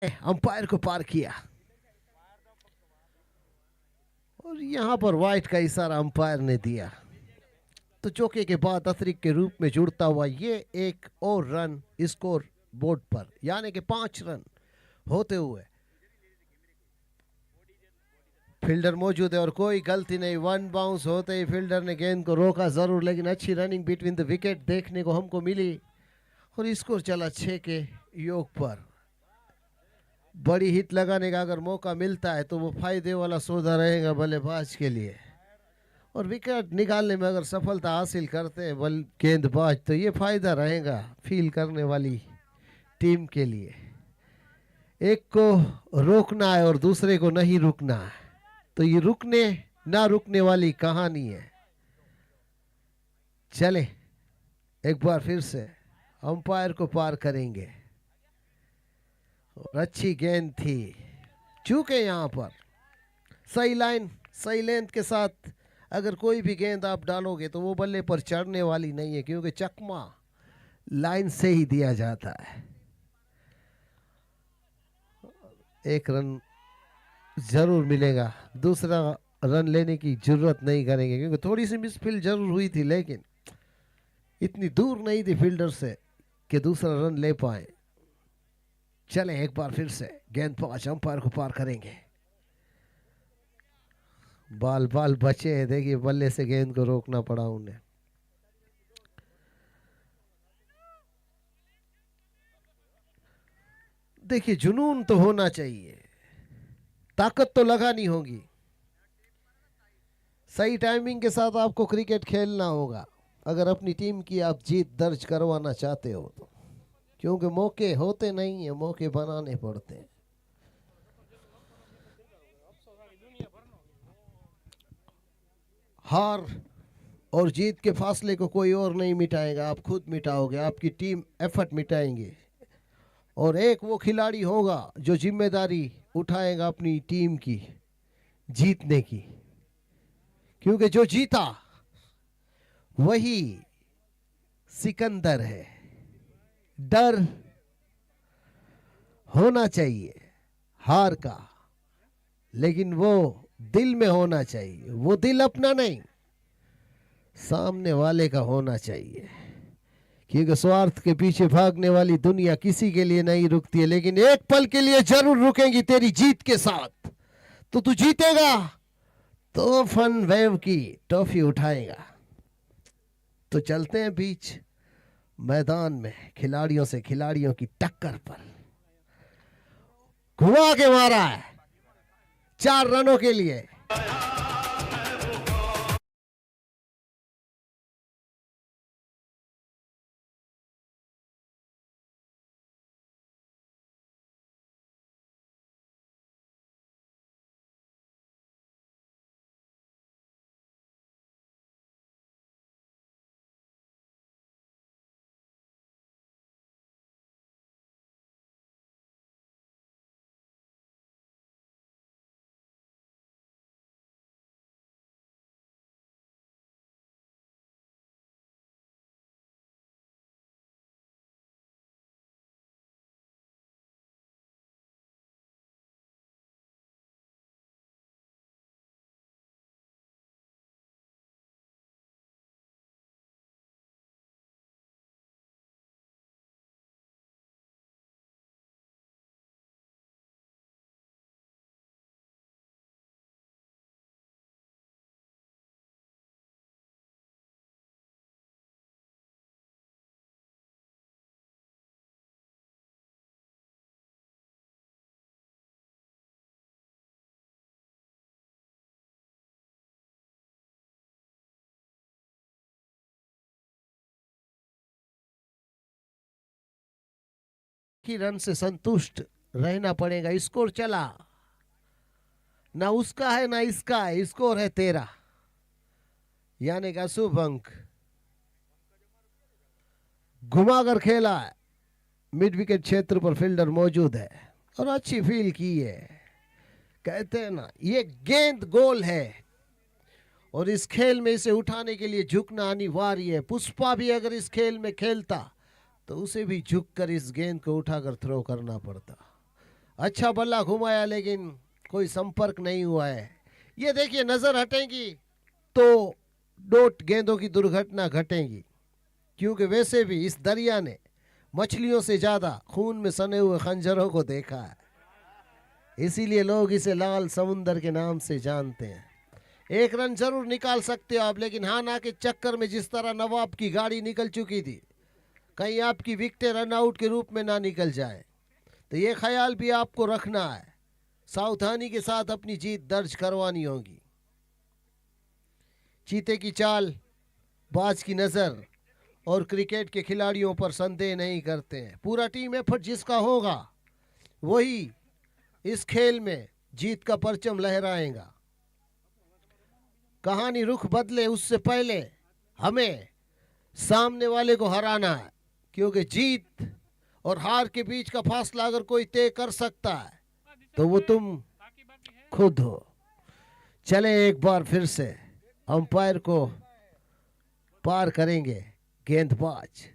Umpire को पार किया और यहां पर वाइट का इशारा अंपायर ने दिया, तो चौके के बाद अतिरिक्त के रूप में जुड़ता हुआ ये एक और रन स्कोर बोर्ड पर, यानी कि 5 रन होते हुए फील्डर मौजूद है और कोई गलती नहीं। वन बाउंस होते ही फील्डर ने गेंद को रोका जरूर, लेकिन अच्छी रनिंग बिटवीन द विकेट देखने को हमको मिली और स्कोर चला 6 के योग पर। बड़ी हिट लगाने का अगर मौका मिलता है तो वो फायदे वाला सौदा रहेगा बल्लेबाज के लिए, और विकेट निकालने में अगर सफलता हासिल करते हैं बल गेंदबाज तो ये फायदा रहेगा फील करने वाली टीम के लिए। एक को रोकना है और दूसरे को नहीं रुकना है, तो ये रुकने ना रुकने वाली कहानी है। चले एक बार फिर से अंपायर को पार करेंगे और अच्छी गेंद थी, चूके यहां पर सही लाइन सही लेंथ के साथ अगर कोई भी गेंद आप डालोगे तो वो बल्ले पर चढ़ने वाली नहीं है, क्योंकि चकमा लाइन से ही दिया जाता है। एक रन जरूर मिलेगा, दूसरा रन लेने की जरूरत नहीं करेंगे क्योंकि थोड़ी सी मिसफील्ड जरूर हुई थी, लेकिन इतनी दूर नहीं थी फील्डर से कि दूसरा रन ले पाए। चले एक बार फिर से गेंद 5 अंपायर को पार करेंगे। बाल बाल बचे हैं, देखिए बल्ले से गेंद को रोकना पड़ा उन्हें। देखिए जुनून तो होना चाहिए, ताकत तो लगानी होगी, सही टाइमिंग के साथ आपको क्रिकेट खेलना होगा अगर अपनी टीम की आप जीत दर्ज करवाना चाहते हो तो, क्योंकि मौके होते नहीं है, मौके बनाने पड़ते हैं। हार और जीत के फासले को कोई और नहीं मिटाएगा, आप खुद मिटाओगे, आपकी टीम एफर्ट मिटाएंगे, और एक वो खिलाड़ी होगा जो जिम्मेदारी उठाएगा अपनी टीम की जीतने की, क्योंकि जो जीता वही सिकंदर है। डर होना चाहिए हार का, लेकिन वो दिल में होना चाहिए, वो दिल अपना नहीं सामने वाले का होना चाहिए, क्योंकि स्वार्थ के पीछे भागने वाली दुनिया किसी के लिए नहीं रुकती है, लेकिन एक पल के लिए जरूर रुकेंगी तेरी जीत के साथ। तो तू जीतेगा तो फन वेव की ट्रॉफी उठाएगा। तो चलते हैं बीच मैदान में खिलाड़ियों से खिलाड़ियों की टक्कर पर। घुमा के मारा है 4 रनों के लिए। की रन से संतुष्ट रहना पड़ेगा। स्कोर चला ना उसका है ना इसका है, स्कोर है 13, यानी का शुभ अंक। घुमाकर खेला है, मिड विकेट क्षेत्र पर फील्डर मौजूद है और अच्छी फील की है। कहते हैं ना ये गेंद गोल है और इस खेल में इसे उठाने के लिए झुकना अनिवार्य है। पुष्पा भी अगर इस खेल में खेलता तो उसे भी झुककर इस गेंद को उठाकर थ्रो करना पड़ता। अच्छा बल्ला घुमाया लेकिन कोई संपर्क नहीं हुआ है। ये देखिए नजर हटेगी तो डोट गेंदों की दुर्घटना घटेगी, क्योंकि वैसे भी इस दरिया ने मछलियों से ज्यादा खून में सने हुए खंजरों को देखा है, इसीलिए लोग इसे लाल समुंदर के नाम से जानते हैं। एक रन जरूर निकाल सकते हो आप, लेकिन हाना के चक्कर में जिस तरह नवाब की गाड़ी निकल चुकी थी, कहीं आपकी विकेटें रन आउट के रूप में ना निकल जाए, तो ये ख्याल भी आपको रखना है। सावधानी के साथ अपनी जीत दर्ज करवानी होगी। चीते की चाल, बाज की नजर और क्रिकेट के खिलाड़ियों पर संदेह नहीं करते हैं। पूरा टीम एफर्ट जिसका होगा वही इस खेल में जीत का परचम लहराएगा। कहानी रुख बदले उससे पहले हमें सामने वाले को हराना है, क्योंकि जीत और हार के बीच का फासला अगर कोई तय कर सकता है तो वो तुम खुद हो। चले एक बार फिर से अंपायर को पार करेंगे गेंदबाज।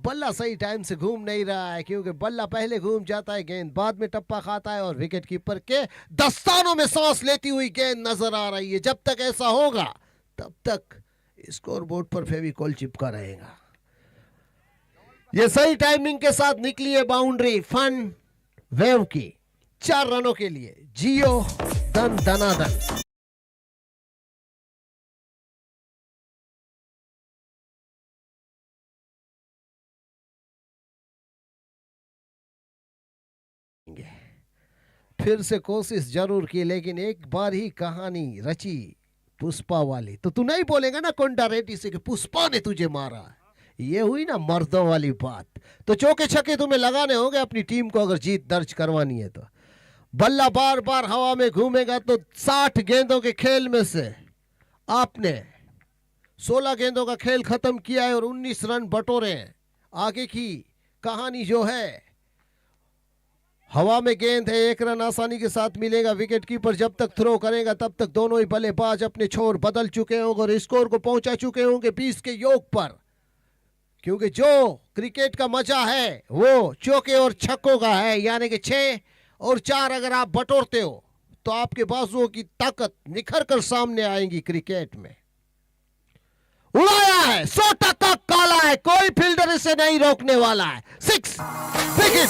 बल्ला सही टाइम से घूम नहीं रहा है, क्योंकि बल्ला पहले घूम जाता है, गेंद बाद में टप्पा खाता है और विकेट कीपर के दस्तानों में सांस लेती हुई गेंद नजर आ रही है। जब तक ऐसा होगा तब तक स्कोर बोर्ड पर फेविकॉल चिपका रहेगा। ये सही टाइमिंग के साथ निकली है बाउंड्री फन वेव की 4 रनों के लिए। जियो दन दनादन। फिर से कोशिश जरूर की, लेकिन एक बार ही कहानी रची पुष्पा वाली। तो तू नहीं बोलेगा ना कोंडा रेड्डी से कि पुष्पा ने तुझे मारा। ये हुई ना मर्दों वाली बात। तो चौके छक्के तुम्हें लगाने होंगे अपनी टीम को अगर जीत दर्ज करवानी है तो। बल्ला बार बार हवा में घूमेगा तो 60 गेंदों के खेल में से आपने 16 गेंदों का खेल खत्म किया है और 19 रन बटोरे हैं। आगे की कहानी जो है, हवा में गेंद है, 1 रन आसानी के साथ मिलेगा। विकेट कीपर जब तक थ्रो करेगा तब तक दोनों ही बल्लेबाज अपने छोर बदल चुके होंगे और स्कोर को पहुंचा चुके होंगे 20 के योग पर, क्योंकि जो क्रिकेट का मजा है वो चौके और छक्कों का है। यानी कि 6 और 4 अगर आप बटोरते हो तो आपके बाजुओं की ताकत निखर कर सामने आएगी। क्रिकेट में उड़ाया है, 100% काला है, कोई फील्डर इसे नहीं रोकने वाला है। 6 विकेट।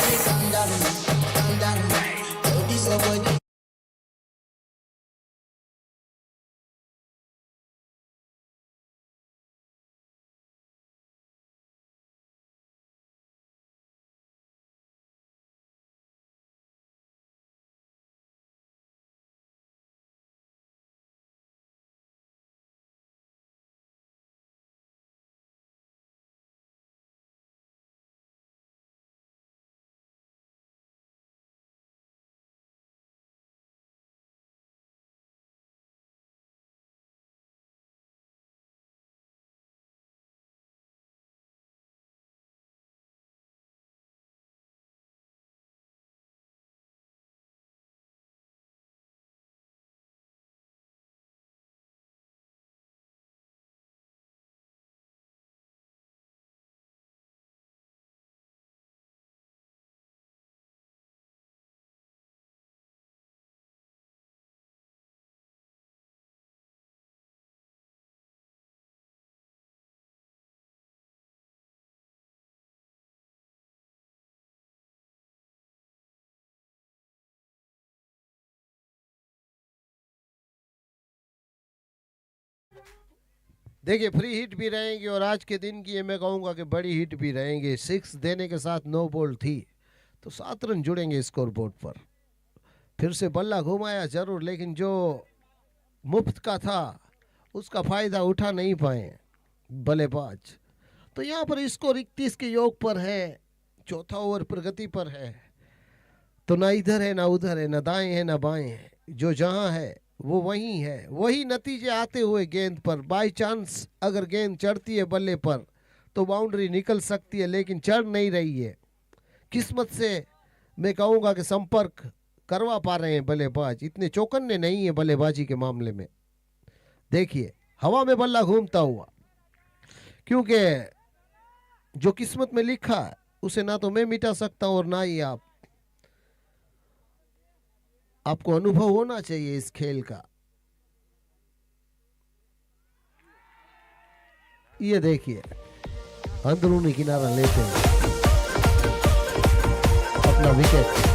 देखिए फ्री हिट भी रहेंगी और आज के दिन की ये मैं कहूंगा कि बड़ी हिट भी रहेंगी। 6 देने के साथ 9 बॉल थी तो 7 रन जुड़ेंगे स्कोर बोर्ड पर। फिर से बल्ला घुमाया जरूर, लेकिन जो मुफ्त का था उसका फायदा उठा नहीं पाए बल्लेबाज। तो यहाँ पर स्कोर 31 के योग पर है, चौथा ओवर प्रगति पर है। तो ना इधर है ना उधर है, ना दाएं है ना बाएं है, जो जहां है वो वही है। वही नतीजे आते हुए गेंद पर। बाय चांस अगर गेंद चढ़ती है बल्ले पर तो बाउंड्री निकल सकती है, लेकिन चढ़ नहीं रही है। किस्मत से मैं कहूँगा कि संपर्क करवा पा रहे हैं बल्लेबाज, इतने चौकन्ने नहीं है बल्लेबाजी के मामले में। देखिए हवा में बल्ला घूमता हुआ, क्योंकि जो किस्मत में लिखा है उसे ना तो मैं मिटा सकता हूँ और ना ही आप। आपको अनुभव होना चाहिए इस खेल का। ये देखिए अंदरूनी किनारा लेते हैं अपना wicket.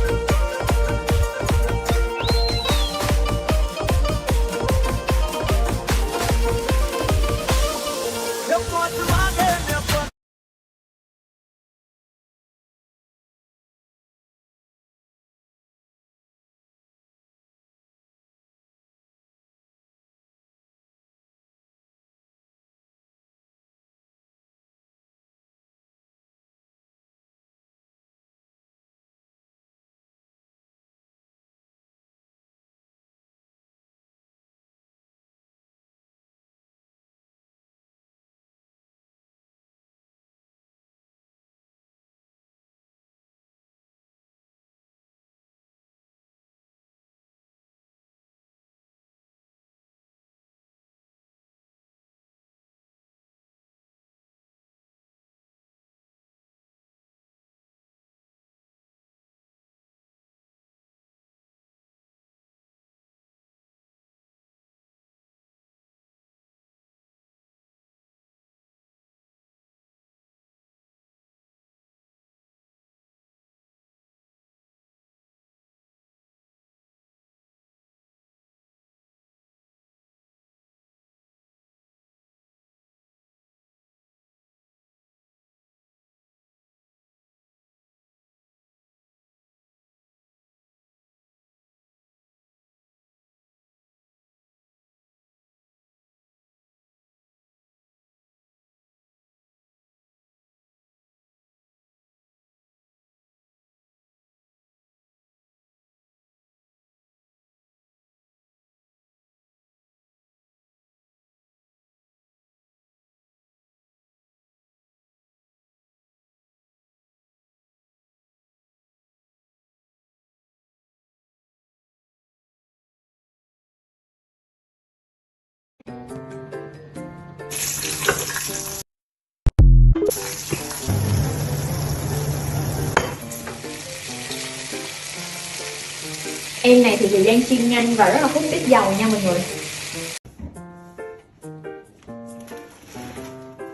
Em này thì thời gian chiên nhanh và rất là hút ít dầu nha mọi người.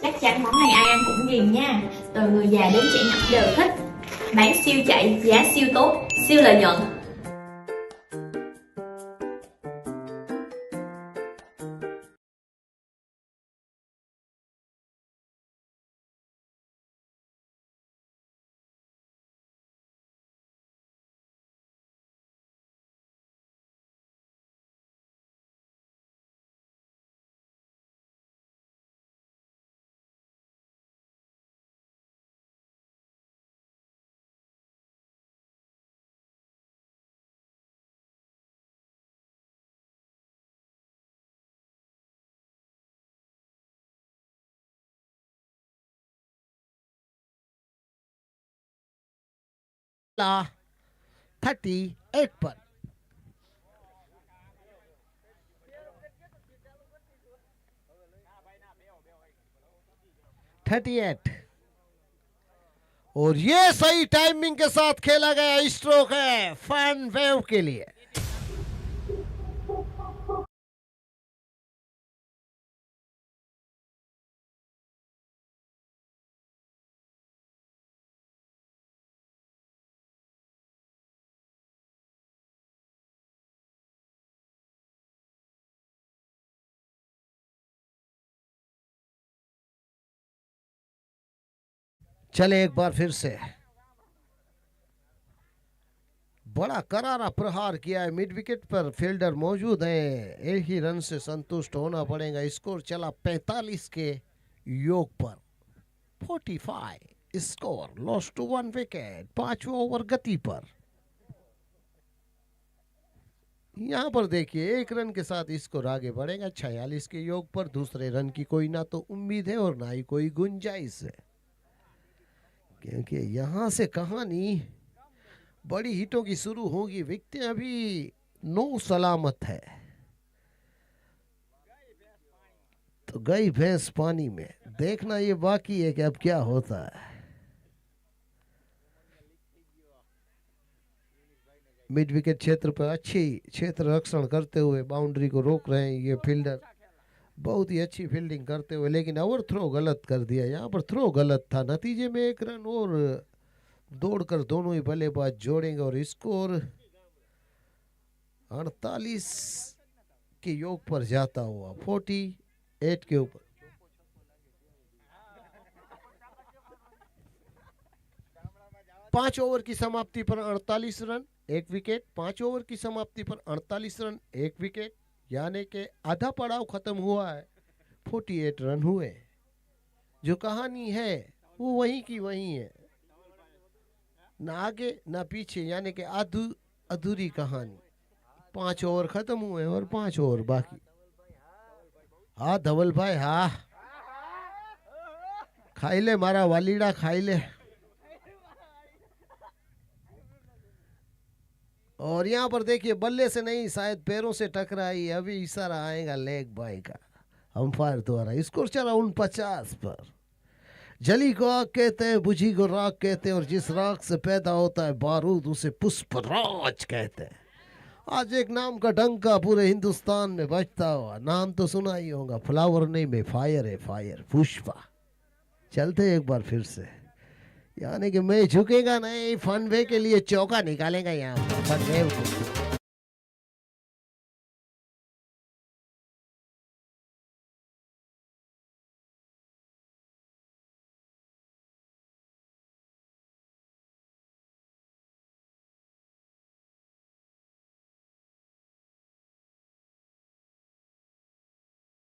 Chắc chắn món này ai ăn cũng ghiền nha. Từ người già đến trẻ nhỏ đều thích. Bán siêu chạy, giá siêu tốt, siêu lợi nhuận. ला 38 पर। और ये सही timing के साथ खेला गया stroke है fun wave के लिए। चले एक बार फिर से। बड़ा करारा प्रहार किया है, मिड विकेट पर फील्डर मौजूद हैं, एक ही रन से संतुष्ट होना पड़ेगा। स्कोर चला 45 के योग पर। 45 स्कोर, लॉस्ट टू 1 विकेट, 5वां ओवर गति पर। यहां पर देखिए 1 रन के साथ स्कोर आगे बढ़ेगा 46 के योग पर। दूसरे रन की कोई ना तो उम्मीद है और ना ही कोई गुंजाइश है, क्योंकि यहां से कहानी बड़ी हिटों की शुरू होगी। विकेटें अभी 9 सलामत है, तो गई भैंस पानी में। देखना ये बाकी है कि अब क्या होता है। मिड विकेट क्षेत्र पर अच्छी क्षेत्र रक्षण करते हुए बाउंड्री को रोक रहे हैं ये फील्डर, बहुत ही अच्छी फील्डिंग करते हुए, लेकिन ओवर थ्रो गलत कर दिया। यहाँ पर थ्रो गलत था, नतीजे में 1 रन और दौड़कर दोनों ही बल्लेबाज जोड़ेंगे और स्कोर 48 के योग पर जाता हुआ 48 के ऊपर। पांच ओवर की समाप्ति पर 48 रन 1 विकेट, 5 ओवर की समाप्ति पर 48 रन 1 विकेट, यानी कि आधा पड़ाव खत्म हुआ है, 48 रन हुए। जो कहानी है वो वहीं की वहीं है, ना आगे ना पीछे, यानी कि अधूरी कहानी। 5 ओवर खत्म हुए और 5 ओवर बाकी। हाँ धवल भाई, हाँ खाई ले मारा वालीड़ा, खाई ले। और यहाँ पर देखिए बल्ले से नहीं शायद पैरों से टकराई, अभी इशारा आएगा लेग बाय का अंपायर द्वारा। स्कोर चला 49 पर। जली को आग कहते हैं, बुझी को राख कहते हैं, और जिस राख से पैदा होता है बारूद उसे पुष्पराज कहते हैं। आज एक नाम का डंका पूरे हिंदुस्तान में बजता हुआ, नाम तो सुना ही होगा, फ्लावर नहीं में फायर है, फायर पुष्पा। चलते एक बार फिर से, यानी कि मैं झुकेगा नहीं, फनवे के लिए चौका निकालेगा यहाँ फनवे को।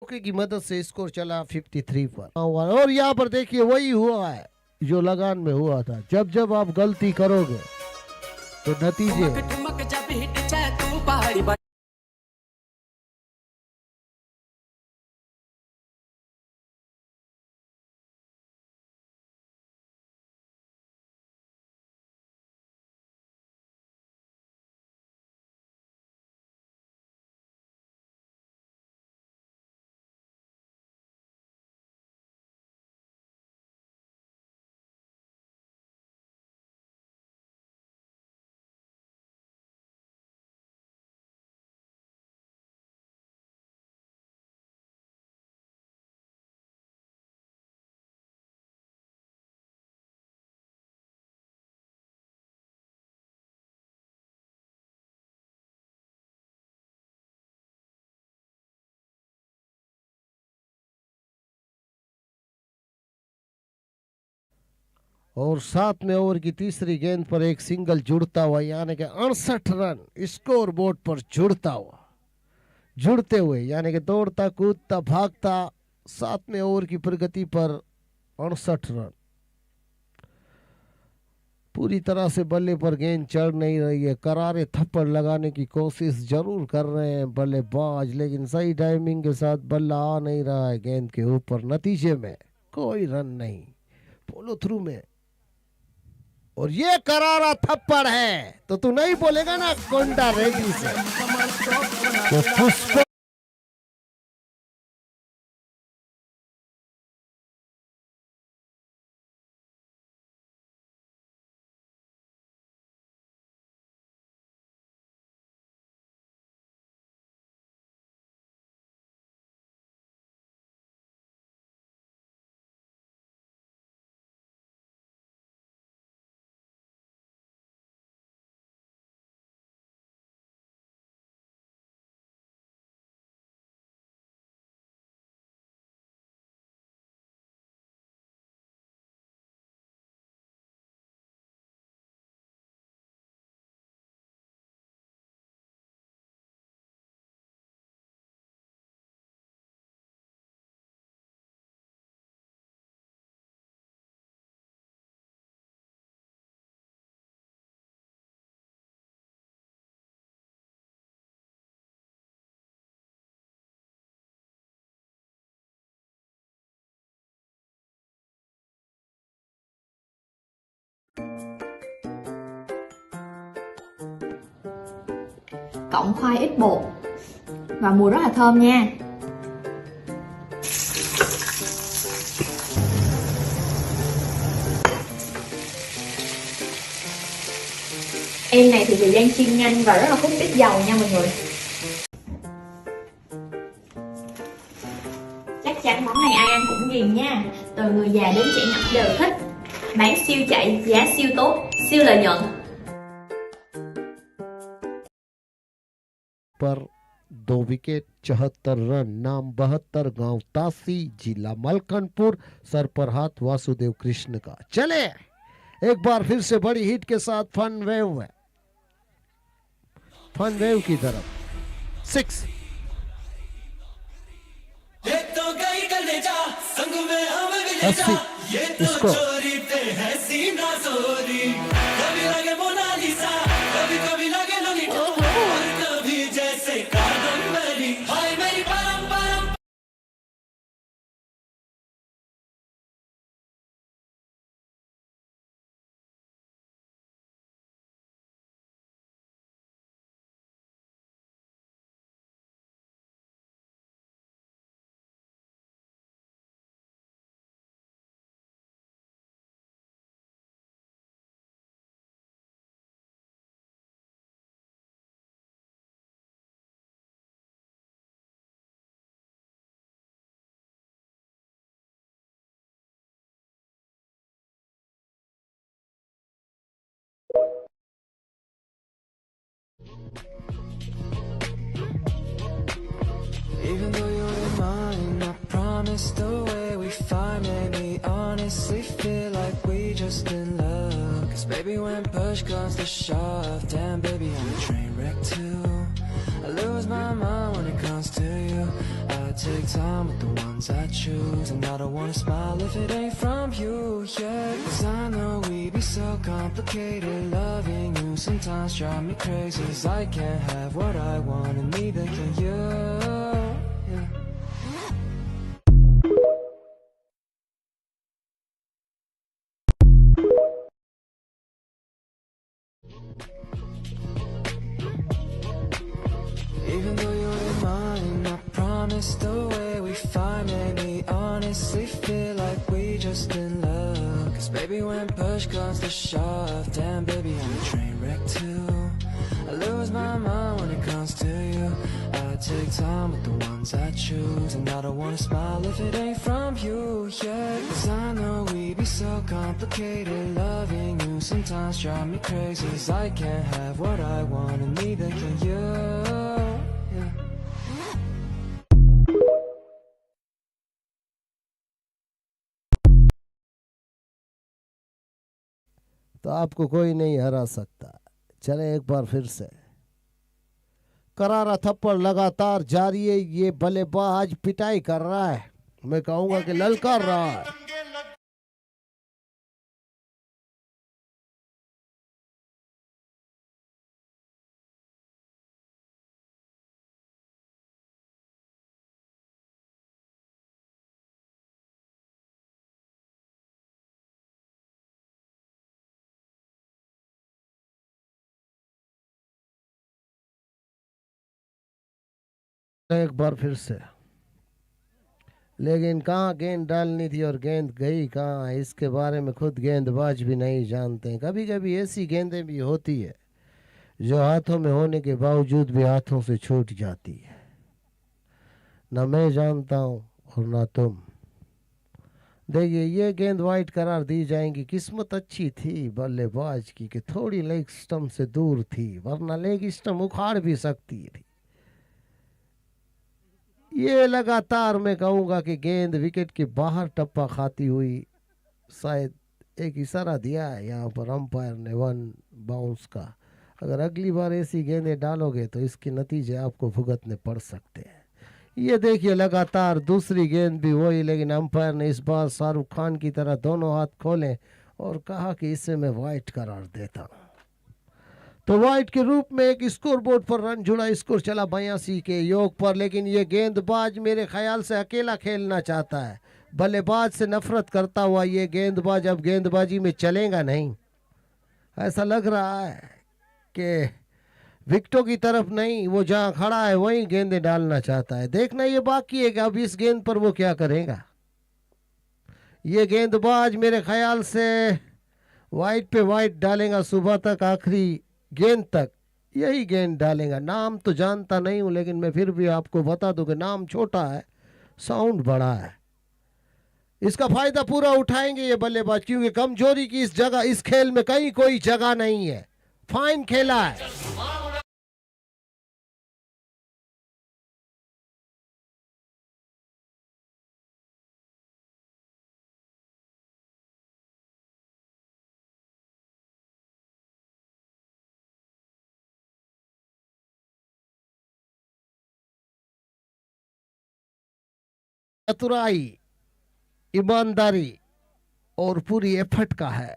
की मदद से स्कोर चला 53 पर। और यहाँ पर देखिए वही हुआ है जो लगान में हुआ था, जब जब आप गलती करोगे तो नतीजे। और 7वें ओवर की तीसरी गेंद पर एक सिंगल जुड़ता हुआ, यानी कि 68 रन स्कोर बोर्ड पर जुड़ते हुए, यानी कि दौड़ता कूदता भागता 7वें ओवर की प्रगति पर 68 रन। पूरी तरह से बल्ले पर गेंद चढ़ नहीं रही है, करारे थप्पड़ लगाने की कोशिश जरूर कर रहे हैं बल्लेबाज, लेकिन सही टाइमिंग के साथ बल्ला आ नहीं रहा है गेंद के ऊपर। नतीजे में कोई रन नहीं, फॉलो थ्रू में। और ये करारा थप्पड़ है तो तू नहीं बोलेगा ना कोंडा रेड्डी से तो पुष्प। Cộng khoai ít bột và mùi rất là thơm nha. Em này thì thời gian chiên nhanh và rất là hút ít dầu nha mọi người. Chắc chắn món này ai ăn cũng ghiền nha. Từ người già đến trẻ nhỏ đều thích. Bán siêu chạy, giá siêu tốt, siêu lợi nhuận. पर 2 wicket 74 run, नाम 72, गांव तासी, जिला मलकानपुर, sir पर हाथ वासुदेव कृष्ण का। चले एक बार फिर से बड़ी हिट के साथ फन वेव की तरफ 6। इसको Even though you're in mine, I promise the way we find made me honestly feel like we just in love. Cause baby, when push comes to shove, damn baby, I'm a train wreck too. I lose my mind when it comes to you. I take time with the ones I choose, and I don't wanna smile if it ain't from you, yeah. Cause I know we be so complicated. Loving you sometimes drive me crazy. Cause I can't have what I want, and neither can you, yeah. Even though you're in mine, I promise the way we find made me honestly feel like we just in love. Cause baby, when push comes to shove, damn baby, I'm a train wreck too. I lose my mind when it comes to you. I take time with the ones I choose, and I don't wanna smile if it ain't from you, yeah. Cause I know we be so complicated. Loving you sometimes drive me crazy. Cause I can't have what I want, and neither can you, yeah. तो आपको कोई नहीं हरा सकता। चले एक बार फिर से। करारा थप्पड़ लगातार जारी है। ये बल्लेबाज पिटाई कर रहा है, मैं कहूंगा कि ललकार रहा है। एक बार फिर से, लेकिन कहाँ गेंद डालनी थी और गेंद गई कहाँ, इसके बारे में खुद गेंदबाज भी नहीं जानते हैं। कभी कभी ऐसी गेंदें भी होती है जो हाथों में होने के बावजूद भी हाथों से छूट जाती है। ना मैं जानता हूँ और ना तुम। देखिए, ये गेंद वाइड करार दी जाएंगी। किस्मत अच्छी थी बल्लेबाज की कि थोड़ी लेग स्टंप से दूर थी, वरना लेग स्टंप उखाड़ भी सकती थी। ये लगातार मैं कहूंगा कि गेंद विकेट के बाहर टप्पा खाती हुई, शायद एक इशारा दिया है यहाँ पर अंपायर ने 1 बाउंस का। अगर अगली बार ऐसी गेंदें डालोगे तो इसके नतीजे आपको भुगतने पड़ सकते हैं। ये देखिए, लगातार दूसरी गेंद भी वही, लेकिन अंपायर ने इस बार शाहरुख खान की तरह दोनों हाथ खोले और कहा कि इसे मैं वाइड करार देता हूँ। तो वाइड के रूप में एक स्कोर बोर्ड पर रन जुड़ा। स्कोर चला 82 के योग पर, लेकिन ये गेंदबाज मेरे ख्याल से अकेला खेलना चाहता है। बल्लेबाज से नफरत करता हुआ ये गेंदबाज अब गेंदबाजी में चलेगा नहीं। ऐसा लग रहा है कि विकेटों की तरफ नहीं, वो जहां खड़ा है वहीं गेंदें डालना चाहता है। देखना ये बाकी है कि अब इस गेंद पर वो क्या करेगा। ये गेंदबाज मेरे ख्याल से वाइड पे वाइड डालेगा। सुबह तक आखिरी गेंद तक यही गेंद डालेगा। नाम तो जानता नहीं हूं, लेकिन मैं फिर भी आपको बता दूं कि नाम छोटा है, साउंड बड़ा है। इसका फायदा पूरा उठाएंगे ये बल्लेबाज, क्योंकि कमजोरी की इस जगह, इस खेल में कहीं कोई जगह नहीं है। फाइन खेला है। चतुराई, ईमानदारी और पूरी एफर्ट का है।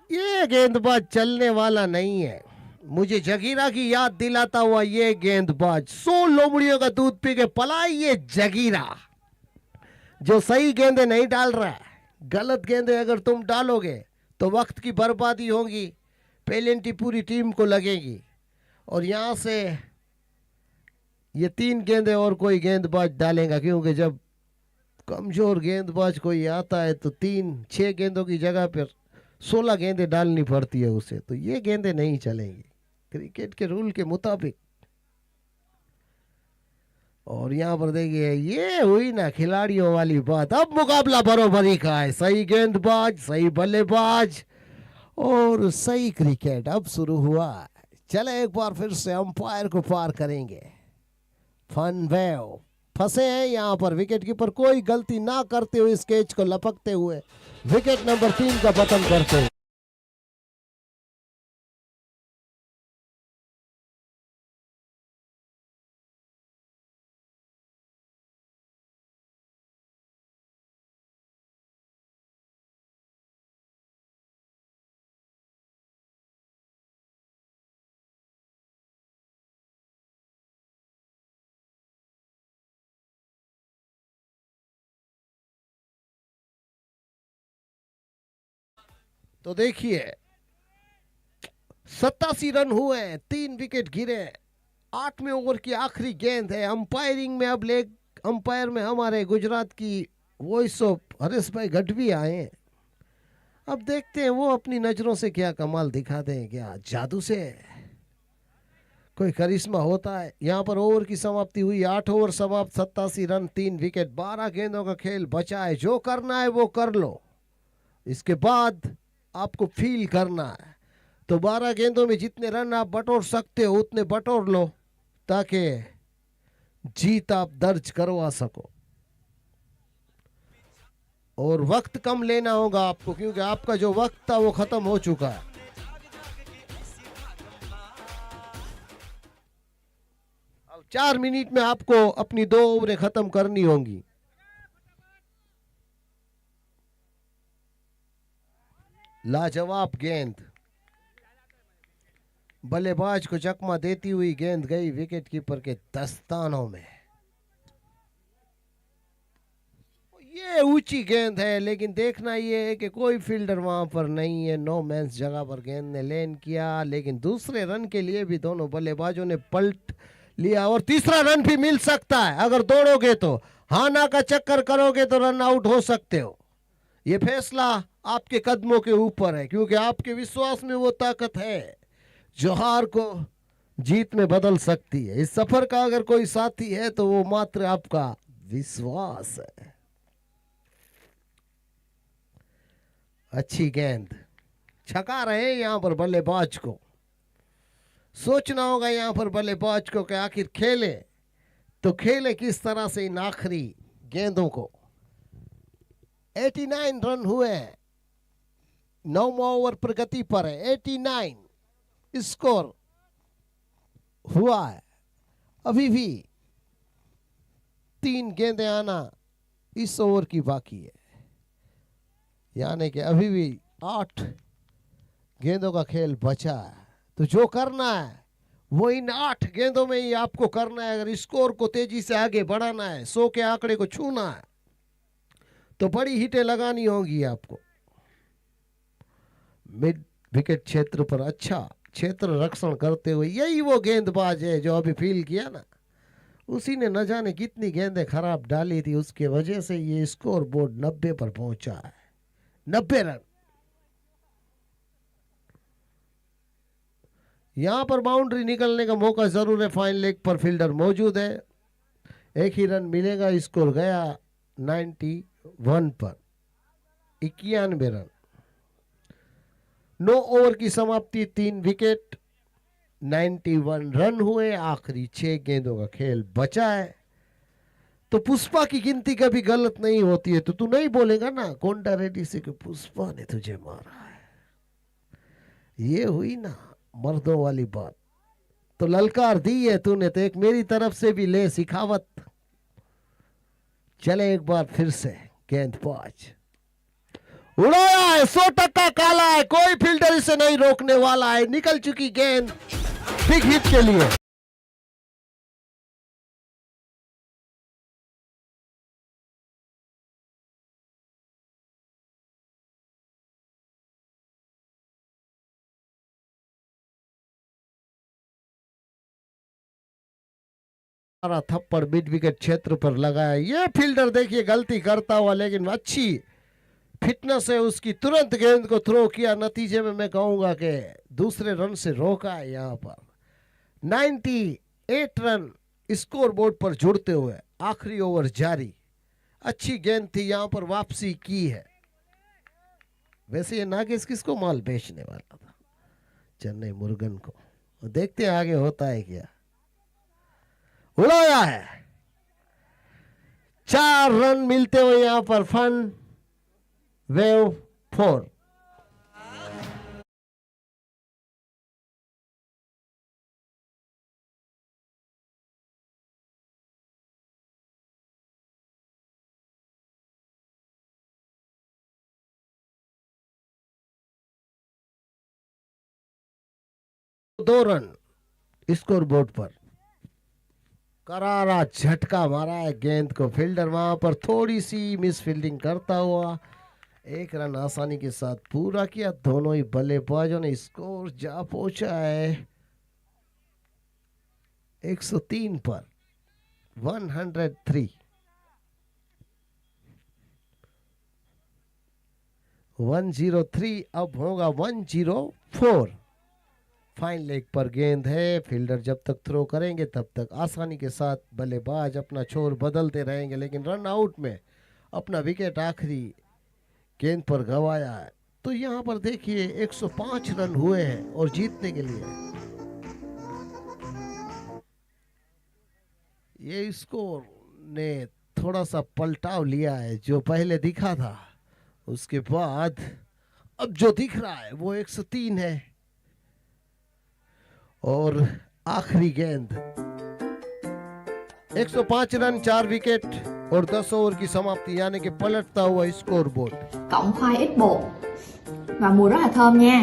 ये गेंदबाज चलने वाला नहीं है। मुझे जगीरा की याद दिलाता हुआ ये गेंदबाज 100 लोमड़ियों का दूध पी के पला। ये जगीरा जो सही गेंदे नहीं डाल रहा है, गलत गेंदे अगर तुम डालोगे तो वक्त की बर्बादी होगी, पेनल्टी पूरी टीम को लगेगी। और यहां से ये 3 गेंदे और कोई गेंदबाज डालेगा, क्योंकि जब कमजोर गेंदबाज कोई आता है तो 3-6 गेंदों की जगह पर 16 गेंदें डालनी पड़ती है उसे, तो ये गेंदें नहीं चलेंगी क्रिकेट के रूल के मुताबिक। और यहां पर देखिए, ये हुई ना खिलाड़ियों वाली बात। अब मुकाबला बरोबरी का है। सही गेंदबाज, सही बल्लेबाज और सही क्रिकेट अब शुरू हुआ। चले एक बार फिर से अंपायर को पार करेंगे। फनवेव फंसे हैं यहां पर। विकेट कीपर कोई गलती ना करते हुए इस कैच को लपकते हुए विकेट नंबर 3 का पतन करते हैं। तो देखिए 87 रन हुए हैं, 3 विकेट गिरे। 8वें ओवर की आखिरी गेंद है। अंपायरिंग में अब लेग अंपायर में हमारे गुजरात की वॉइस ऑफ हरीश भाई गढ़वी आए हैं। अब देखते हैं वो अपनी नजरों से क्या कमाल दिखाते हैं, क्या जादू से कोई करिश्मा होता है। यहां पर ओवर की समाप्ति हुई। 8 ओवर समाप्त, 87 रन, 3 विकेट, 12 गेंदों का खेल बचा है। जो करना है वो कर लो, इसके बाद आपको फील करना है। तो 12 गेंदों में जितने रन आप बटोर सकते हो उतने बटोर लो, ताकि जीत आप दर्ज करवा सको। और वक्त कम लेना होगा आपको, क्योंकि आपका जो वक्त था वो खत्म हो चुका है। अब 4 मिनट में आपको अपनी 2 ओवरें खत्म करनी होंगी। लाजवाब गेंद, बल्लेबाज को चकमा देती हुई गेंद गई विकेट कीपर के दस्तानों में। ये ऊंची गेंद है, लेकिन देखना ये है कि कोई फील्डर वहां पर नहीं है। नो मैंस जगह पर गेंद ने लैंड किया, लेकिन दूसरे रन के लिए भी दोनों बल्लेबाजों ने पलट लिया और तीसरा रन भी मिल सकता है। अगर दौड़ोगे तो, हाना का चक्कर करोगे तो रन आउट हो सकते हो। ये फैसला आपके कदमों के ऊपर है, क्योंकि आपके विश्वास में वो ताकत है जो हार को जीत में बदल सकती है। इस सफर का अगर कोई साथी है तो वो मात्र आपका विश्वास है। अच्छी गेंद, छका रहे हैं यहां पर बल्लेबाज को। सोचना होगा यहां पर बल्लेबाज को कि आखिर खेले तो खेले किस तरह से इन आखिरी गेंदों को। 89 रन हुए हैं, 9वां ओवर प्रगति पर है। 89 स्कोर हुआ है। अभी भी 3 गेंदें आना इस ओवर की बाकी है, यानी कि अभी भी 8 गेंदों का खेल बचा है। तो जो करना है वो इन 8 गेंदों में ही आपको करना है। अगर स्कोर को तेजी से आगे बढ़ाना है, 100 के आंकड़े को छूना है, तो बड़ी हिटें लगानी होगी आपको। मिड विकेट क्षेत्र पर अच्छा क्षेत्र रक्षण करते हुए, यही वो गेंदबाज है जो अभी फील किया ना, उसी ने न जाने कितनी गेंदें खराब डाली थी, उसके वजह से ये स्कोर बोर्ड 90 पर पहुंचा है। 90 रन। यहां पर बाउंड्री निकलने का मौका जरूर है, फाइन लेग पर फील्डर मौजूद है। एक ही रन मिलेगा, स्कोर गया 91 पर, 91 रन। 9 ओवर की समाप्ति, 3 विकेट, 91 रन हुए। आखिरी 6 गेंदों का खेल बचा है। तो पुष्पा की गिनती कभी गलत नहीं होती है, तो तू नहीं बोलेगा ना कोंडा रेड्डी से कि पुष्पा ने तुझे मारा है। ये हुई ना मर्दों वाली बात। तो ललकार दी है तूने, तो एक मेरी तरफ से भी ले सिखावत। चले एक बार फिर से, गेंदबाज उड़ाया है, 100% काला है, कोई फील्डर इसे नहीं रोकने वाला है। निकल चुकी गेंद बिग हिट के लिए। थप्पड़ मिड विकेट क्षेत्र पर लगाया। ये फील्डर देखिए गलती करता हुआ, लेकिन अच्छी फिटनेस है उसकी, तुरंत गेंद को थ्रो किया। नतीजे में मैं कहूंगा कि दूसरे रन से रोका है। यहां पर 98 रन स्कोर बोर्ड पर जुड़ते हुए आखिरी ओवर जारी। अच्छी गेंद थी, यहां पर वापसी की है। वैसे ये नागेश किसको माल बेचने वाला था? चेन्नई मुर्गन को। देखते हैं आगे होता है क्या। उड़ाया है, 4 रन मिलते हुए यहां पर फन वेव 4। दो रन स्कोर बोर्ड पर। करारा झटका मारा है गेंद को, फील्डर वहां पर थोड़ी सी मिस फील्डिंग करता हुआ 1 रन आसानी के साथ पूरा किया। दोनों ही बल्लेबाजों ने स्कोर जा पहुंचा है 103 पर, 103। 103 अब होगा 104। फाइन लेग पर गेंद है, फील्डर जब तक थ्रो करेंगे तब तक आसानी के साथ बल्लेबाज अपना छोर बदलते रहेंगे, लेकिन रन आउट में अपना विकेट आखिरी गेंद पर गंवाया है। तो यहां पर देखिए 105 रन हुए हैं और जीतने के लिए ये स्कोर ने थोड़ा सा पलटाव लिया है। जो पहले दिखा था उसके बाद अब जो दिख रहा है वो 103 है। और आखिरी गेंद 105 रन, 4 विकेट और 10 ओवर की समाप्ति, यानी कि पलटता हुआ score board. Cộng khoai ít bột và mùi rất là thơm nha.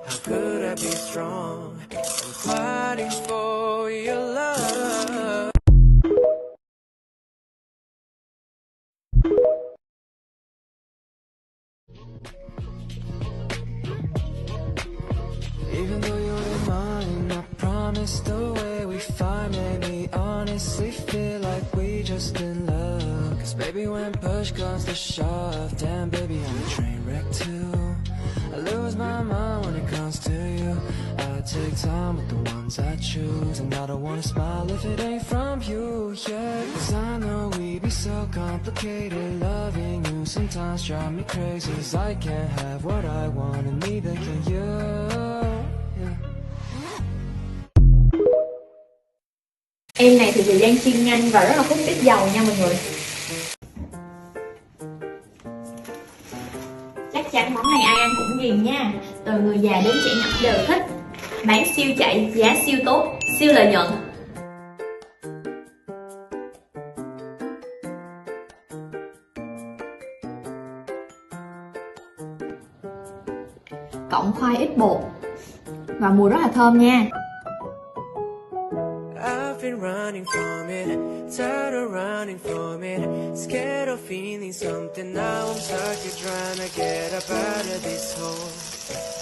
How could I be strong? I'm fighting for your love. Even though you're in mine, I promise the way we fight made me honestly feel like we just in love. Cause baby, when push comes to shove, damn baby, I'm a train wreck too. I lose my mind when it comes to you. I take time with the ones I choose, and I don't wanna smile if it ain't from you, yeah. Cause I know we be so complicated. Loving you sometimes drive me crazy. Cause I can't have what I want and neither can you, yeah. Em này thì thời gian chiên nhanh và rất là hút ít dầu nha mọi người. Chắc chắn món này ai ăn cũng ghiền nha. Từ người già đến trẻ nhỏ đều thích. Bán siêu chạy, giá siêu tốt, siêu lợi nhuận. Cộng khoai ít bột và mùi rất là thơm nha. I've been running running from it, tired of running from it, scared of feeling something. Now I'm stuck here trying to get up out of this hole.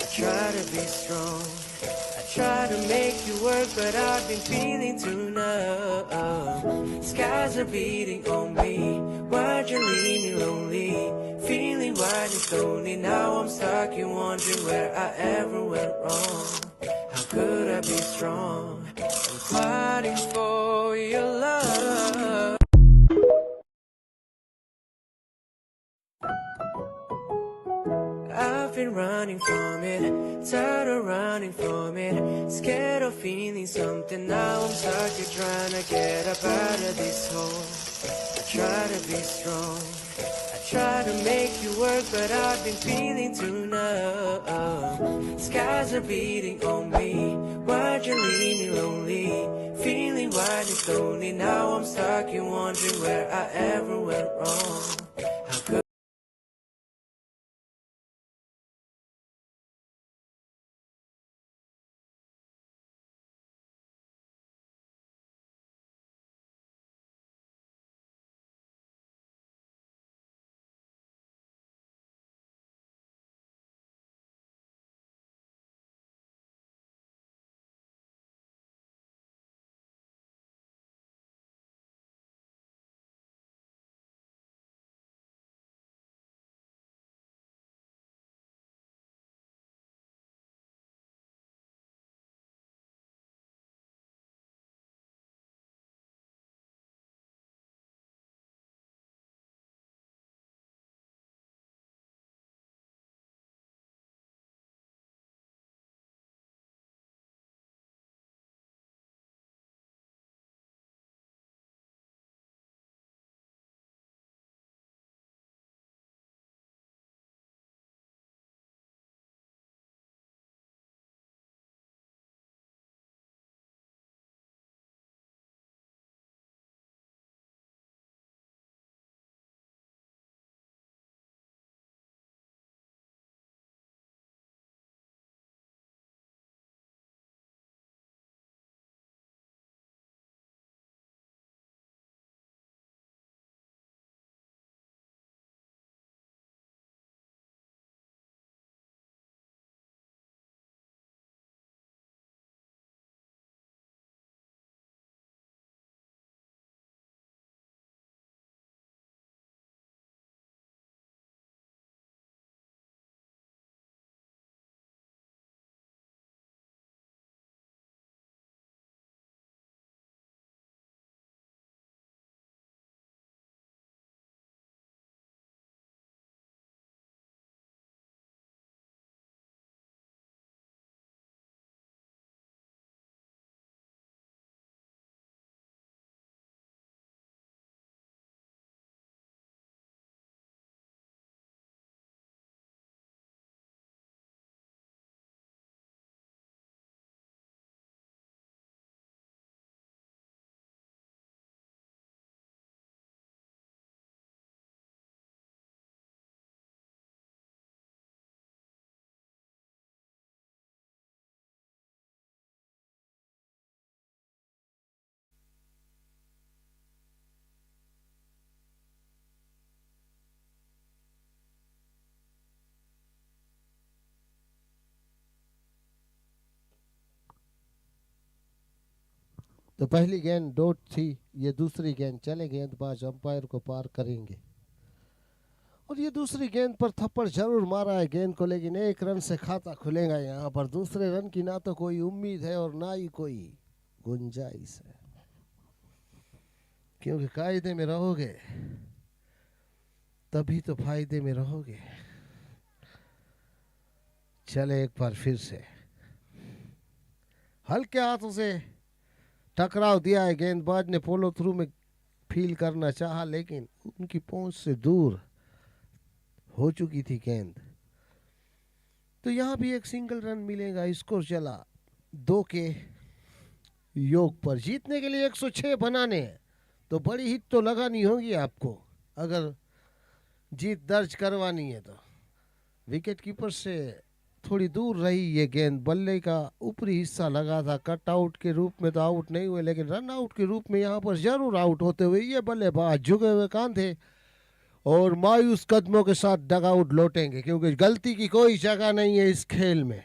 I try to be strong, I try to make you work, but I've been feeling too numb. Skies are beating on me, why'd you leave me lonely? Feeling wide and lonely, now I'm stuck here wondering where I ever went wrong. How could I be strong? I'm fighting for your love. I've been running from it, tired of running from it, scared of feeling something. Now I'm stuck here trying to get up out of this hole. I try to be strong, I try to make you work, but I've been feeling too numb. Skies are beating on me, why'd you leave me lonely? Feeling wide and lonely, now I'm stuck here wondering where I ever went wrong. How could तो पहली गेंद dot थी, ये दूसरी गेंद चले गेंदबाज umpire को पार करेंगे। और ये दूसरी गेंद पर थप्पड़ जरूर मारा है गेंद को, लेकिन एक रन से खाता खुलेगा यहाँ पर। दूसरे रन की ना तो कोई उम्मीद है और ना ही कोई गुंजाइश है, क्योंकि कायदे में रहोगे तभी तो फायदे में रहोगे। चले एक बार फिर से, हल्के हाथों से टकराव दिया है, गेंदबाज ने फॉलो थ्रू में फील करना चाहा, लेकिन उनकी पहुंच से दूर हो चुकी थी गेंद। तो यहां भी एक सिंगल रन मिलेगा। स्कोर चला 2 के योग पर। जीतने के लिए 106 बनाने हैं तो बड़ी हिट तो लगानी होगी आपको, अगर जीत दर्ज करवानी है तो। विकेट कीपर से थोड़ी दूर रही ये गेंद, बल्ले का ऊपरी हिस्सा लगा था। कट आउट के रूप में तो आउट नहीं हुए, लेकिन रन आउट के रूप में यहाँ पर जरूर आउट होते हुए ये बल्लेबाज झुके हुए कांधे और मायूस कदमों के साथ डग आउट लौटेंगे, क्योंकि गलती की कोई जगह नहीं है इस खेल में।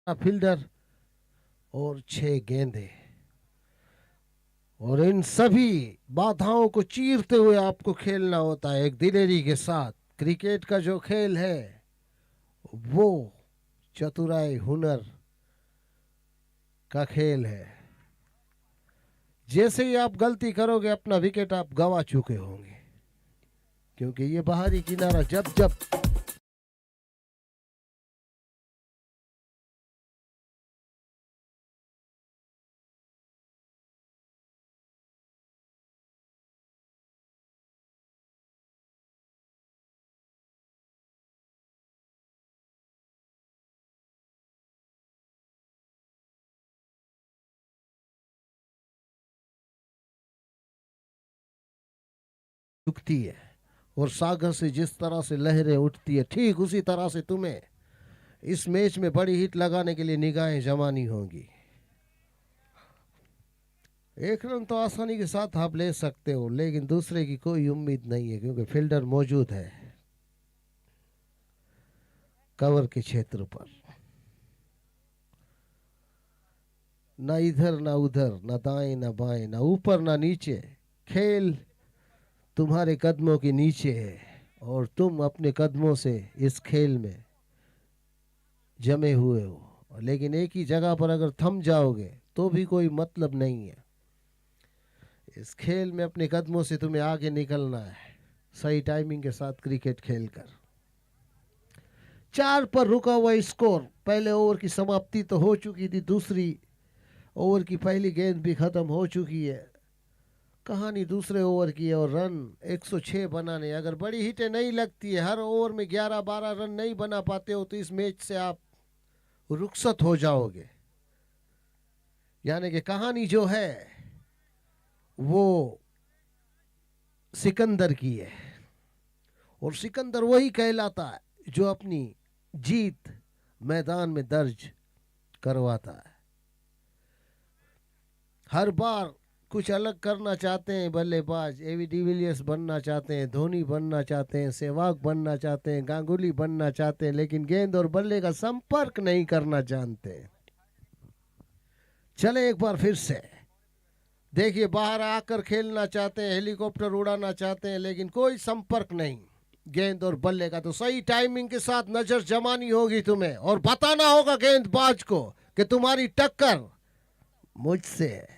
फील्डर और 6 गेंदें, और इन सभी बाधाओं को चीरते हुए आपको खेलना होता है एक दिलेरी के साथ। क्रिकेट का जो खेल है वो चतुराई हुनर का खेल है। जैसे ही आप गलती करोगे अपना विकेट आप गवा चुके होंगे, क्योंकि ये बाहरी किनारा जब जब झुकती है और सागर से जिस तरह से लहरें उठती है, ठीक उसी तरह से तुम्हें इस मैच में बड़ी हिट लगाने के लिए निगाहें जमानी होंगी। 1 रन तो आसानी के साथ आप ले सकते हो, लेकिन दूसरे की कोई उम्मीद नहीं है, क्योंकि फील्डर मौजूद है कवर के क्षेत्र पर। ना इधर ना उधर, ना दाएं ना बाएं, ना ऊपर ना नीचे, खेल तुम्हारे कदमों के नीचे है और तुम अपने कदमों से इस खेल में जमे हुए हो। लेकिन एक ही जगह पर अगर थम जाओगे तो भी कोई मतलब नहीं है। इस खेल में अपने कदमों से तुम्हें आगे निकलना है, सही टाइमिंग के साथ क्रिकेट खेलकर। 4 पर रुका हुआ स्कोर। पहले ओवर की समाप्ति तो हो चुकी थी, दूसरी ओवर की पहली गेंद भी खत्म हो चुकी है। कहानी दूसरे ओवर की है और रन 106 बनाने। अगर बड़ी हिटें नहीं लगती है, हर ओवर में 11-12 रन नहीं बना पाते हो, तो इस मैच से आप रुखसत हो जाओगे। यानी कि कहानी जो है वो सिकंदर की है, और सिकंदर वही कहलाता है जो अपनी जीत मैदान में दर्ज करवाता है। हर बार कुछ अलग करना चाहते हैं बल्लेबाज, एवी डिविलियर्स बनना चाहते हैं, धोनी बनना चाहते हैं, सहवाग बनना चाहते हैं, गांगुली बनना चाहते हैं, लेकिन गेंद और बल्ले का संपर्क नहीं करना जानते। चले एक बार फिर से देखिए, बाहर आकर खेलना चाहते हैं, हेलीकॉप्टर उड़ाना चाहते हैं, लेकिन कोई संपर्क नहीं गेंद और बल्ले का। तो सही टाइमिंग के साथ नजर जमानी होगी तुम्हें और बताना होगा गेंदबाज को कि तुम्हारी टक्कर मुझसे है।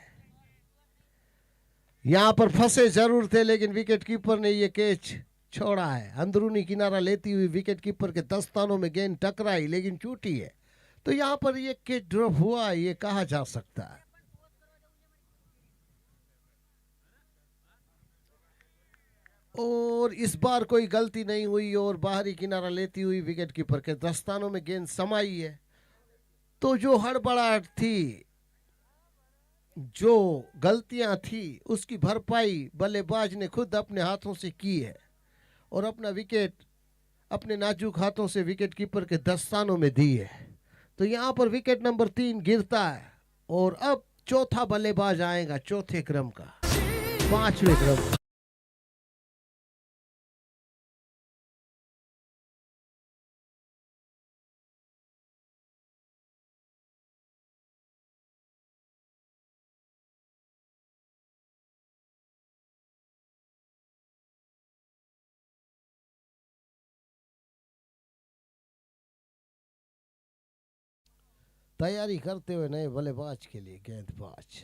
यहां पर फंसे जरूर थे, लेकिन विकेट कीपर ने ये कैच छोड़ा है। अंदरूनी किनारा लेती हुई विकेट कीपर के दस्तानों में गेंद टकराई, लेकिन चूटी है, तो यहां पर ये कैच ड्रॉप हुआ ये कहा जा सकता है। और इस बार कोई गलती नहीं हुई और बाहरी किनारा लेती हुई विकेट कीपर के दस्तानों में गेंद समाई है। तो जो हड़बड़ाहट थी, जो गलतियां थी, उसकी भरपाई बल्लेबाज ने खुद अपने हाथों से की है और अपना विकेट अपने नाजुक हाथों से विकेट कीपर के दस्तानों में दी है। तो यहां पर विकेट नंबर 3 गिरता है और अब चौथा बल्लेबाज आएगा, चौथे क्रम का, 5वें क्रम का। तैयारी करते हुए नए बल्लेबाज के लिए गेंदबाज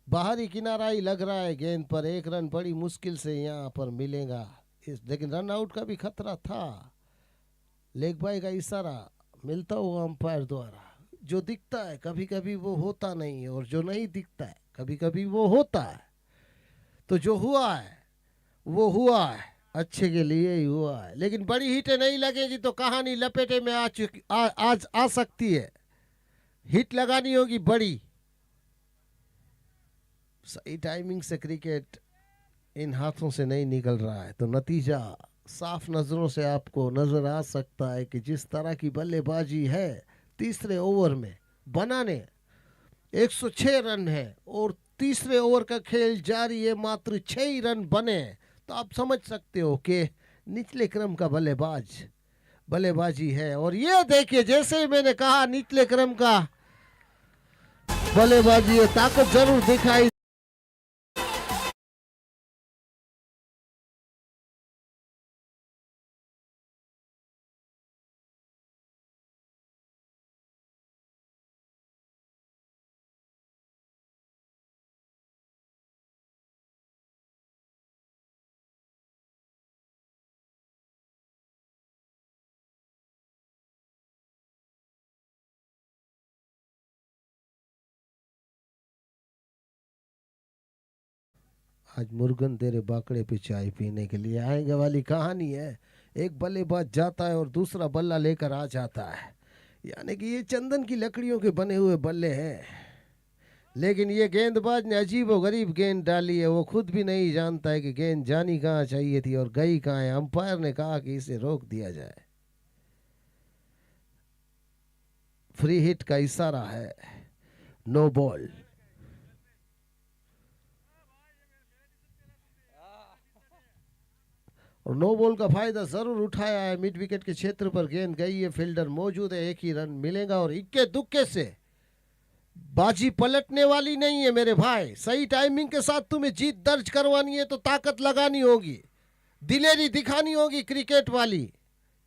बाहरी किनारा ही लग रहा है गेंद पर, 1 रन बड़ी मुश्किल से यहाँ पर मिलेगा लेकिन रन आउट का भी खतरा था। लेग बाय का इशारा मिलता हुआ अंपायर द्वारा। जो दिखता है कभी कभी वो होता नहीं है, और जो नहीं दिखता है कभी कभी वो होता है। तो जो हुआ है वो हुआ है, अच्छे के लिए ही हुआ है। लेकिन बड़ी हिटें नहीं लगेगी तो कहानी लपेटे में आज आ सकती है। हिट लगानी होगी बड़ी। सही टाइमिंग से क्रिकेट इन हाथों से नहीं निकल रहा है, तो नतीजा साफ नजरों से आपको नजर आ सकता है कि जिस तरह की बल्लेबाजी है तीसरे ओवर में बनाने 106 रन है और तीसरे ओवर का खेल जारी है, मात्र 6 ही रन बने, तो आप समझ सकते हो कि निचले क्रम का बल्लेबाजी है। और ये देखिए, जैसे ही मैंने कहा निचले क्रम का बल्लेबाजी है, ताकत जरूर दिखाई। आज मुर्गन तेरे बाकड़े पे चाय पीने के लिए आएंगे वाली कहानी है। एक बल्लेबाज जाता है और दूसरा बल्ला लेकर आ जाता है, यानी कि ये चंदन की लकड़ियों के बने हुए बल्ले हैं। लेकिन ये गेंदबाज ने अजीब और गरीब गेंद डाली है, वो खुद भी नहीं जानता है कि गेंद जानी कहाँ चाहिए थी और गई कहाँ है। अंपायर ने कहा कि इसे रोक दिया जाए। फ्री हिट का इशारा है, नो बॉल। और नो बॉल का फायदा जरूर उठाया है। मिड विकेट के क्षेत्र पर गेंद गई है, फील्डर मौजूद है, 1 ही रन मिलेगा। और इक्के दुक्के से बाजी पलटने वाली नहीं है मेरे भाई। सही टाइमिंग के साथ तुम्हें जीत दर्ज करवानी है तो ताकत लगानी होगी, दिलेरी दिखानी होगी क्रिकेट वाली।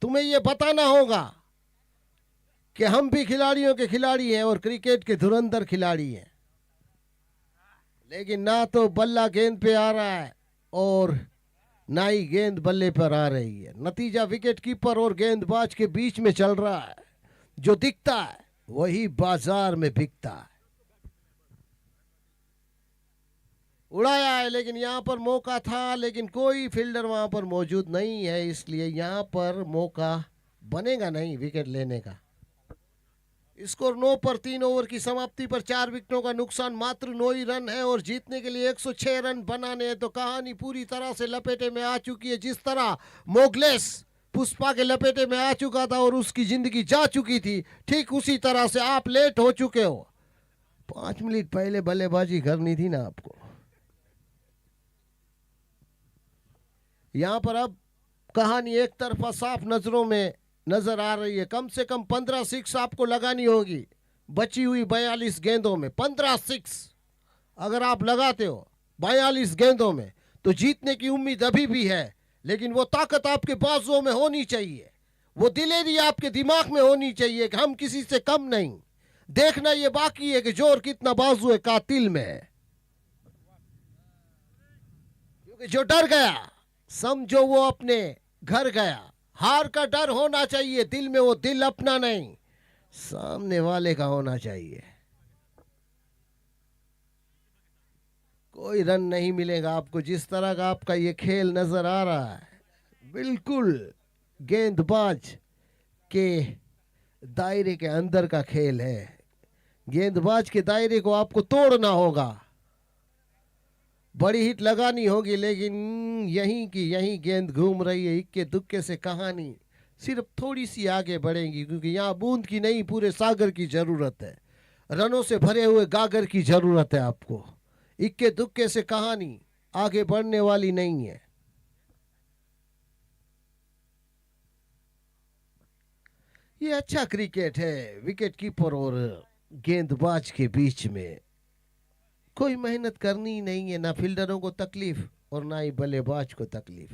तुम्हें यह बताना होगा कि हम भी खिलाड़ियों के खिलाड़ी हैं और क्रिकेट के धुरंधर खिलाड़ी हैं। लेकिन ना तो बल्ला गेंद पे आ रहा है और ना ही गेंद बल्ले पर आ रही है। नतीजा विकेट कीपर और गेंदबाज के बीच में चल रहा है। जो दिखता है वही बाजार में बिकता है। उड़ाया है, लेकिन यहां पर मौका था, लेकिन कोई फील्डर वहां पर मौजूद नहीं है, इसलिए यहां पर मौका बनेगा नहीं विकेट लेने का। स्कोर 9 पर 3 ओवर की समाप्ति पर 4 विकेटों का नुकसान, मात्र 9 ही रन है और जीतने के लिए 106 रन बनाने हैं। तो कहानी पूरी तरह से लपेटे में आ चुकी है। जिस तरह मोगलेस पुष्पा के लपेटे में आ चुका था और उसकी जिंदगी जा चुकी थी, ठीक उसी तरह से आप लेट हो चुके हो। 5 मिनट पहले बल्लेबाजी करनी थी ना आपको। यहां पर अब कहानी एक तरफा साफ नजरों में नजर आ रही है। कम से कम 15 सिक्स आपको लगानी होगी बची हुई 42 गेंदों में। 15 सिक्स अगर आप लगाते हो 42 गेंदों में तो जीतने की उम्मीद अभी भी है। लेकिन वो ताकत आपके बाजुओं में होनी चाहिए, वो दिलेरी आपके दिमाग में होनी चाहिए कि हम किसी से कम नहीं। देखना ये बाकी है कि जोर कितना बाजू है कातिल में है। क्योंकि जो डर गया समझो वो अपने घर गया। हार का डर होना चाहिए दिल में, वो दिल अपना नहीं सामने वाले का होना चाहिए। कोई रन नहीं मिलेगा आपको। जिस तरह का आपका ये खेल नजर आ रहा है, बिल्कुल गेंदबाज के दायरे के अंदर का खेल है। गेंदबाज के दायरे को आपको तोड़ना होगा, बड़ी हिट लगानी होगी। लेकिन यहीं की यहीं गेंद घूम रही है। इक्के दुक्के से कहानी सिर्फ थोड़ी सी आगे बढ़ेगी, क्योंकि यहाँ बूंद की नहीं पूरे सागर की जरूरत है। रनों से भरे हुए गागर की जरूरत है आपको। इक्के दुक्के से कहानी आगे बढ़ने वाली नहीं है। ये अच्छा क्रिकेट है विकेट कीपर और गेंदबाज के बीच में। कोई मेहनत करनी ही नहीं है, ना फील्डरों को तकलीफ और ना ही बल्लेबाज को तकलीफ।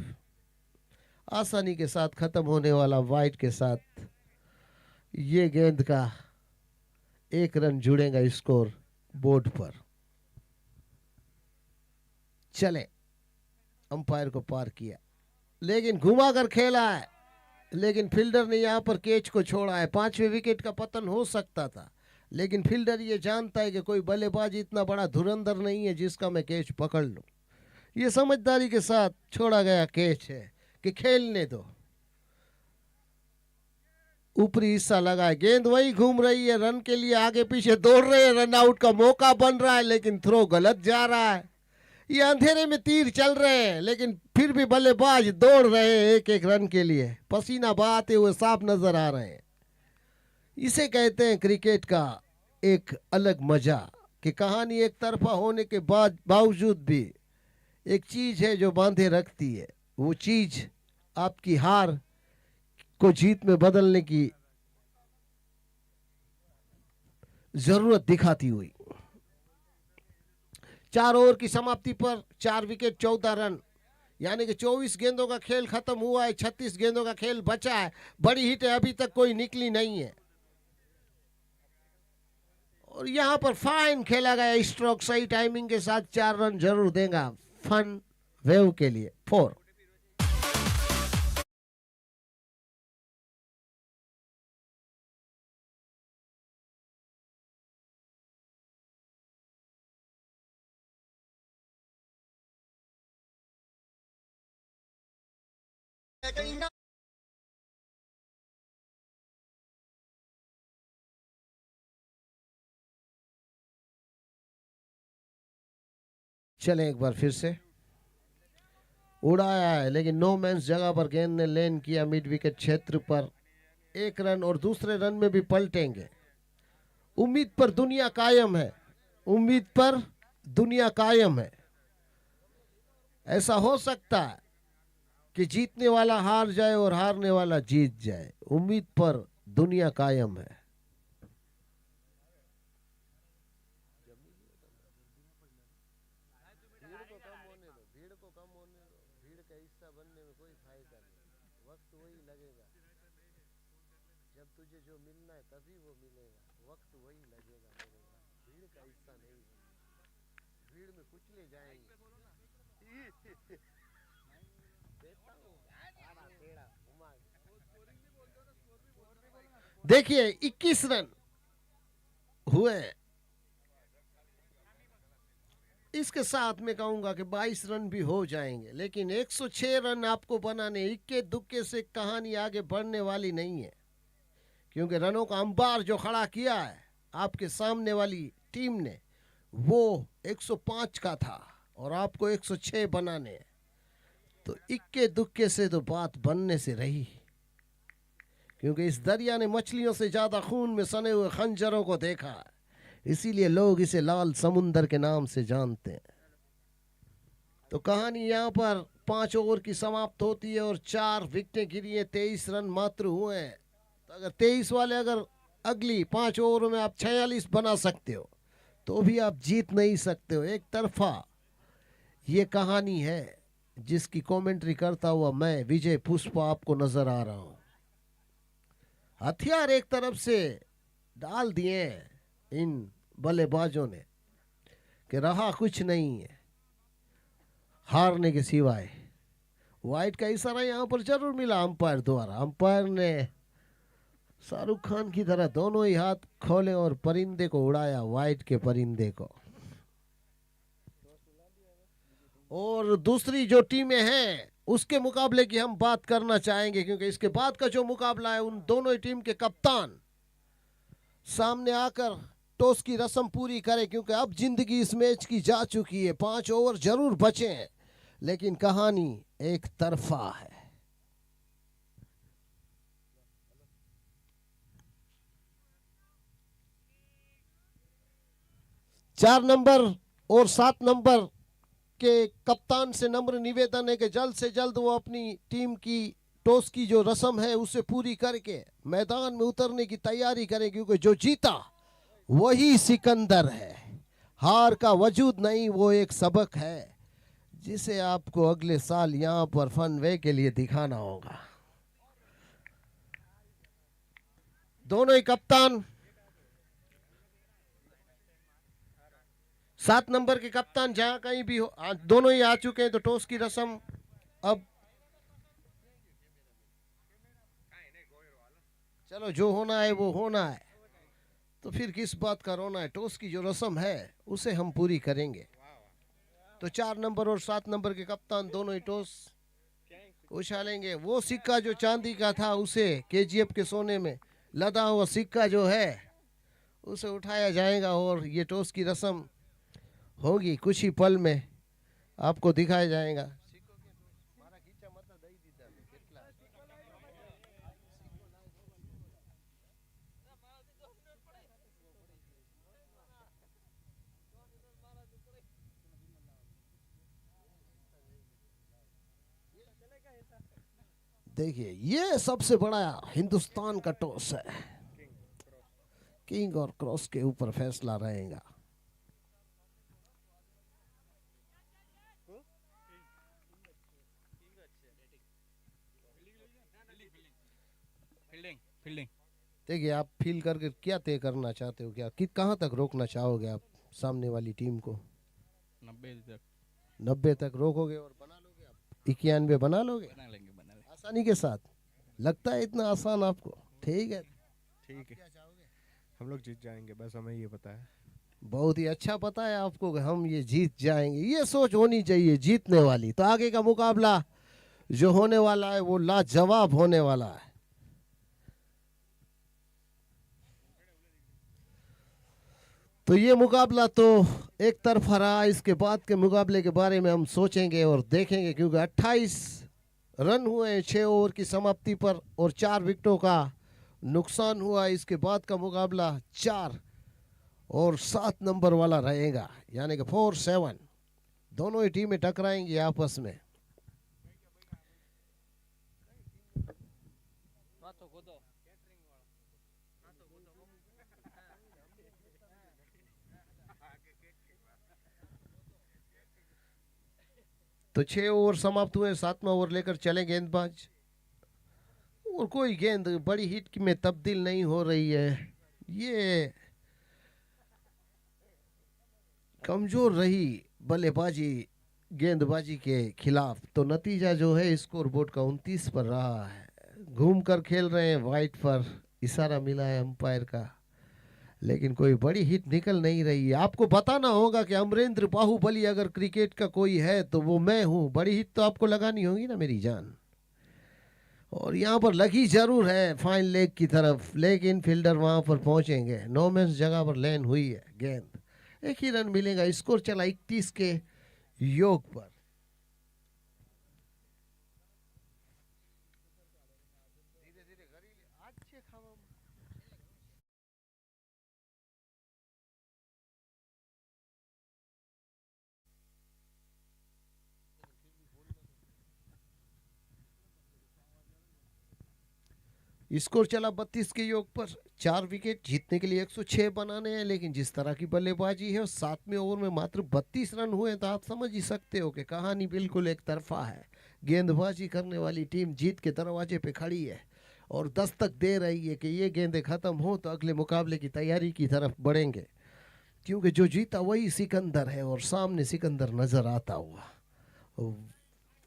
आसानी के साथ खत्म होने वाला वाइड के साथ ये गेंद का 1 रन जुड़ेगा स्कोर बोर्ड पर। चले, अंपायर को पार किया, लेकिन घुमा कर खेला है, लेकिन फील्डर ने यहाँ पर कैच को छोड़ा है। 5वें विकेट का पतन हो सकता था, लेकिन फील्डर ये जानता है कि कोई बल्लेबाज इतना बड़ा धुरंधर नहीं है जिसका मैं कैच पकड़ लूं। ये समझदारी के साथ छोड़ा गया कैच है कि खेलने दो। ऊपरी हिस्सा लगा है, गेंद वही घूम रही है, रन के लिए आगे पीछे दौड़ रहे हैं, रन आउट का मौका बन रहा है, लेकिन थ्रो गलत जा रहा है। ये अंधेरे में तीर चल रहे हैं, लेकिन फिर भी बल्लेबाज दौड़ रहे हैं एक एक रन के लिए, पसीना बहाते हुए साफ नजर आ रहे हैं। इसे कहते हैं क्रिकेट का एक अलग मजा, कि कहानी एक तरफा होने के बावजूद भी एक चीज है जो बांधे रखती है। वो चीज आपकी हार को जीत में बदलने की जरूरत दिखाती हुई। 4 ओवर की समाप्ति पर 4 विकेट 14 रन, यानी कि 24 गेंदों का खेल खत्म हुआ है, 36 गेंदों का खेल बचा है। बड़ी हिट अभी तक कोई निकली नहीं है, और यहां पर फाइन खेला गया स्ट्रोक, सही टाइमिंग के साथ 4 रन जरूर देगा फन वेव के लिए 4। चले एक बार फिर से, उड़ाया है, लेकिन नो मैंस जगह पर गेंद ने लैंड किया मिड विकेट क्षेत्र पर। 1 रन, और दूसरे रन में भी पलटेंगे। उम्मीद पर दुनिया कायम है, उम्मीद पर दुनिया कायम है। ऐसा हो सकता है कि जीतने वाला हार जाए और हारने वाला जीत जाए। उम्मीद पर दुनिया कायम है। देखिए 21 रन हुए, इसके साथ में कहूंगा कि 22 रन भी हो जाएंगे, लेकिन 106 रन आपको बनाने, इक्के दुक्के से कहानी आगे बढ़ने वाली नहीं है, क्योंकि रनों का अंबार जो खड़ा किया है आपके सामने वाली टीम ने, वो 105 का था और आपको 106 बनाने हैं। तो इक्के दुक्के से तो बात बनने से रही, क्योंकि इस दरिया ने मछलियों से ज्यादा खून में सने हुए खंजरों को देखा है, इसीलिए लोग इसे लाल समुंदर के नाम से जानते हैं। तो कहानी यहाँ पर 5 ओवर की समाप्त होती है और 4 विकेटें गिरी हैं, 23 रन मात्र हुए हैं। तो अगर 23 वाले अगर अगली 5 ओवर में आप 46 बना सकते हो तो भी आप जीत नहीं सकते हो। एक तरफा ये कहानी है जिसकी कमेंट्री करता हुआ मैं विजय पुष्पा आपको नजर आ रहा हूं। हथियार एक तरफ से डाल दिए इन बल्लेबाजों ने कि रहा कुछ नहीं है हारने के सिवाय। वाइट का इशारा यहां पर जरूर मिला अंपायर द्वारा। अंपायर ने शाहरुख खान की तरह दोनों ही हाथ खोले और परिंदे को उड़ाया, वाइट के परिंदे को। और दूसरी जो टीमें हैं उसके मुकाबले की हम बात करना चाहेंगे, क्योंकि इसके बाद का जो मुकाबला है उन दोनों ही टीम के कप्तान सामने आकर टॉस की रस्म पूरी करें, क्योंकि अब जिंदगी इस मैच की जा चुकी है। 5 ओवर जरूर बचे हैं, लेकिन कहानी एक तरफा है। चार नंबर और 7 नंबर के कप्तान से नम्र निवेदन है कि जल्द से जल्द वो अपनी टीम की टॉस की जो रस्म है उसे पूरी करके मैदान में उतरने की तैयारी करें, क्योंकि जो जीता वही सिकंदर है। हार का वजूद नहीं, वो एक सबक है जिसे आपको अगले साल यहां पर फन वे के लिए दिखाना होगा। दोनों ही कप्तान 7 नंबर के कप्तान जहां कहीं भी हो, दोनों ही आ चुके हैं, तो टॉस की रस्म अब चलो जो होना है वो होना है, तो फिर किस बात का रोना है। टॉस की जो रस्म है उसे हम पूरी करेंगे। तो 4 नंबर और 7 नंबर के कप्तान दोनों ही टॉस उछालेंगे। वो सिक्का जो चांदी का था उसे केजीएफ के सोने में लदा हुआ सिक्का जो है उसे उठाया जाएगा और ये टॉस की रस्म होगी। कुछ ही पल में आपको दिखाया जाएगा। देखिए ये सबसे बड़ा हिंदुस्तान का टॉस है। किंग और क्रॉस के ऊपर फैसला रहेगा। फील्डिंग देखिए आप फील करके क्या तय करना चाहते हो, क्या कि कहां तक रोकना चाहोगे आप सामने वाली टीम को? 90 तक रोकोगे और बना लोगे आप? 91 बना लोगे बना लेंगे आसानी के साथ? लगता है इतना आसान आपको? ठीक है, ठीक है, हम लोग जीत जाएंगे, बस हमें ये पता है। बहुत ही अच्छा पता है आपको कि हम ये जीत जाएंगे। ये सोच होनी चाहिए जीतने वाली। तो आगे का मुकाबला जो होने वाला है वो लाजवाब होने वाला है। तो ये मुकाबला तो एक तरफा रहा। इसके बाद के मुकाबले के बारे में हम सोचेंगे और देखेंगे, क्योंकि 28 रन हुए हैं 6 ओवर की समाप्ति पर और 4 विकेटों का नुकसान हुआ। इसके बाद का मुकाबला 4 और 7 नंबर वाला रहेगा, यानी कि 4-7। दोनों ही टीमें टकराएंगी आपस में। तो 6 ओवर समाप्त हुए, 7वां ओवर लेकर चले गेंदबाज और कोई गेंद बड़ी हिट में तब्दील नहीं हो रही है। ये कमजोर रही बल्लेबाजी गेंदबाजी के खिलाफ। तो नतीजा जो है स्कोर बोर्ड का 29 पर रहा है। घूम कर खेल रहे हैं, वाइट पर इशारा मिला है अंपायर का, लेकिन कोई बड़ी हिट निकल नहीं रही है। आपको बताना होगा कि अमरेंद्र बाहुबली अगर क्रिकेट का कोई है तो वो मैं हूं। बड़ी हिट तो आपको लगानी होगी ना मेरी जान। और यहाँ पर लगी जरूर है फाइन लेग की तरफ, लेकिन फील्डर वहां पर पहुंचेंगे। नो मैंस जगह पर लैंड हुई है गेंद, एक ही रन मिलेगा। स्कोर चला 31 के योग पर। स्कोर चला 32 के योग पर। 4 विकेट जीतने के लिए 106 बनाने हैं, लेकिन जिस तरह की बल्लेबाजी है और 7वें ओवर में मात्र 32 रन हुए, तो आप समझ ही सकते हो कि कहानी बिल्कुल एक तरफा है। गेंदबाजी करने वाली टीम जीत के दरवाजे पे खड़ी है और दस्तक दे रही है कि ये गेंदें खत्म हो तो अगले मुकाबले की तैयारी की तरफ बढ़ेंगे, क्योंकि जो जीता वही सिकंदर है और सामने सिकंदर नजर आता हुआ।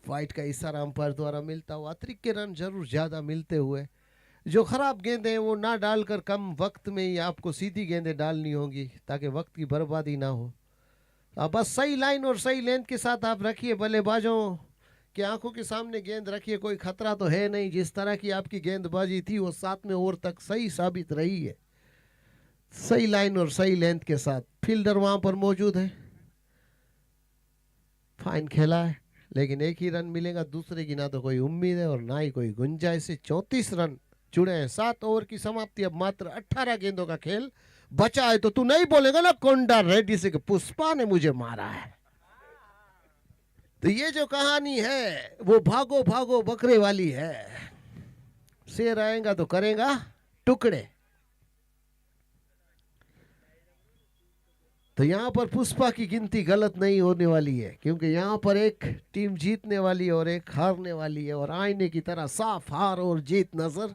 फाइट का इशारा अंपायर द्वारा मिलता हुआ, अतिरिक्त के रन जरूर ज़्यादा मिलते हुए। जो खराब गेंदें हैं वो ना डालकर कम वक्त में ही आपको सीधी गेंदें डालनी होंगी, ताकि वक्त की बर्बादी ना हो। आप बस सही लाइन और सही लेंथ के साथ आप रखिए, बल्लेबाजों की आंखों के सामने गेंद रखिए। कोई खतरा तो है नहीं। जिस तरह की आपकी गेंदबाजी थी वो 7वें ओवर तक सही साबित रही है, सही लाइन और सही लेंथ के साथ। फील्डर वहां पर मौजूद है, फाइन खेला है, लेकिन एक ही रन मिलेगा। दूसरे की ना तो कोई उम्मीद है और ना ही कोई गुंजाइश से 34 रन जुड़े हैं। 7 ओवर की समाप्ति, अब मात्र 18 गेंदों का खेल बचा है। तो तू नहीं बोलेगा ना कोंडा रेड्डी से कि पुष्पा ने मुझे मारा है। तो ये जो कहानी है वो भागो भागो बकरे वाली है। शेर आएगा तो करेगा टुकड़े। तो यहाँ पर पुष्पा की गिनती गलत नहीं होने वाली है, क्योंकि यहाँ पर एक टीम जीतने वाली है और एक हारने वाली है, और आईने की तरह साफ हार और जीत नजर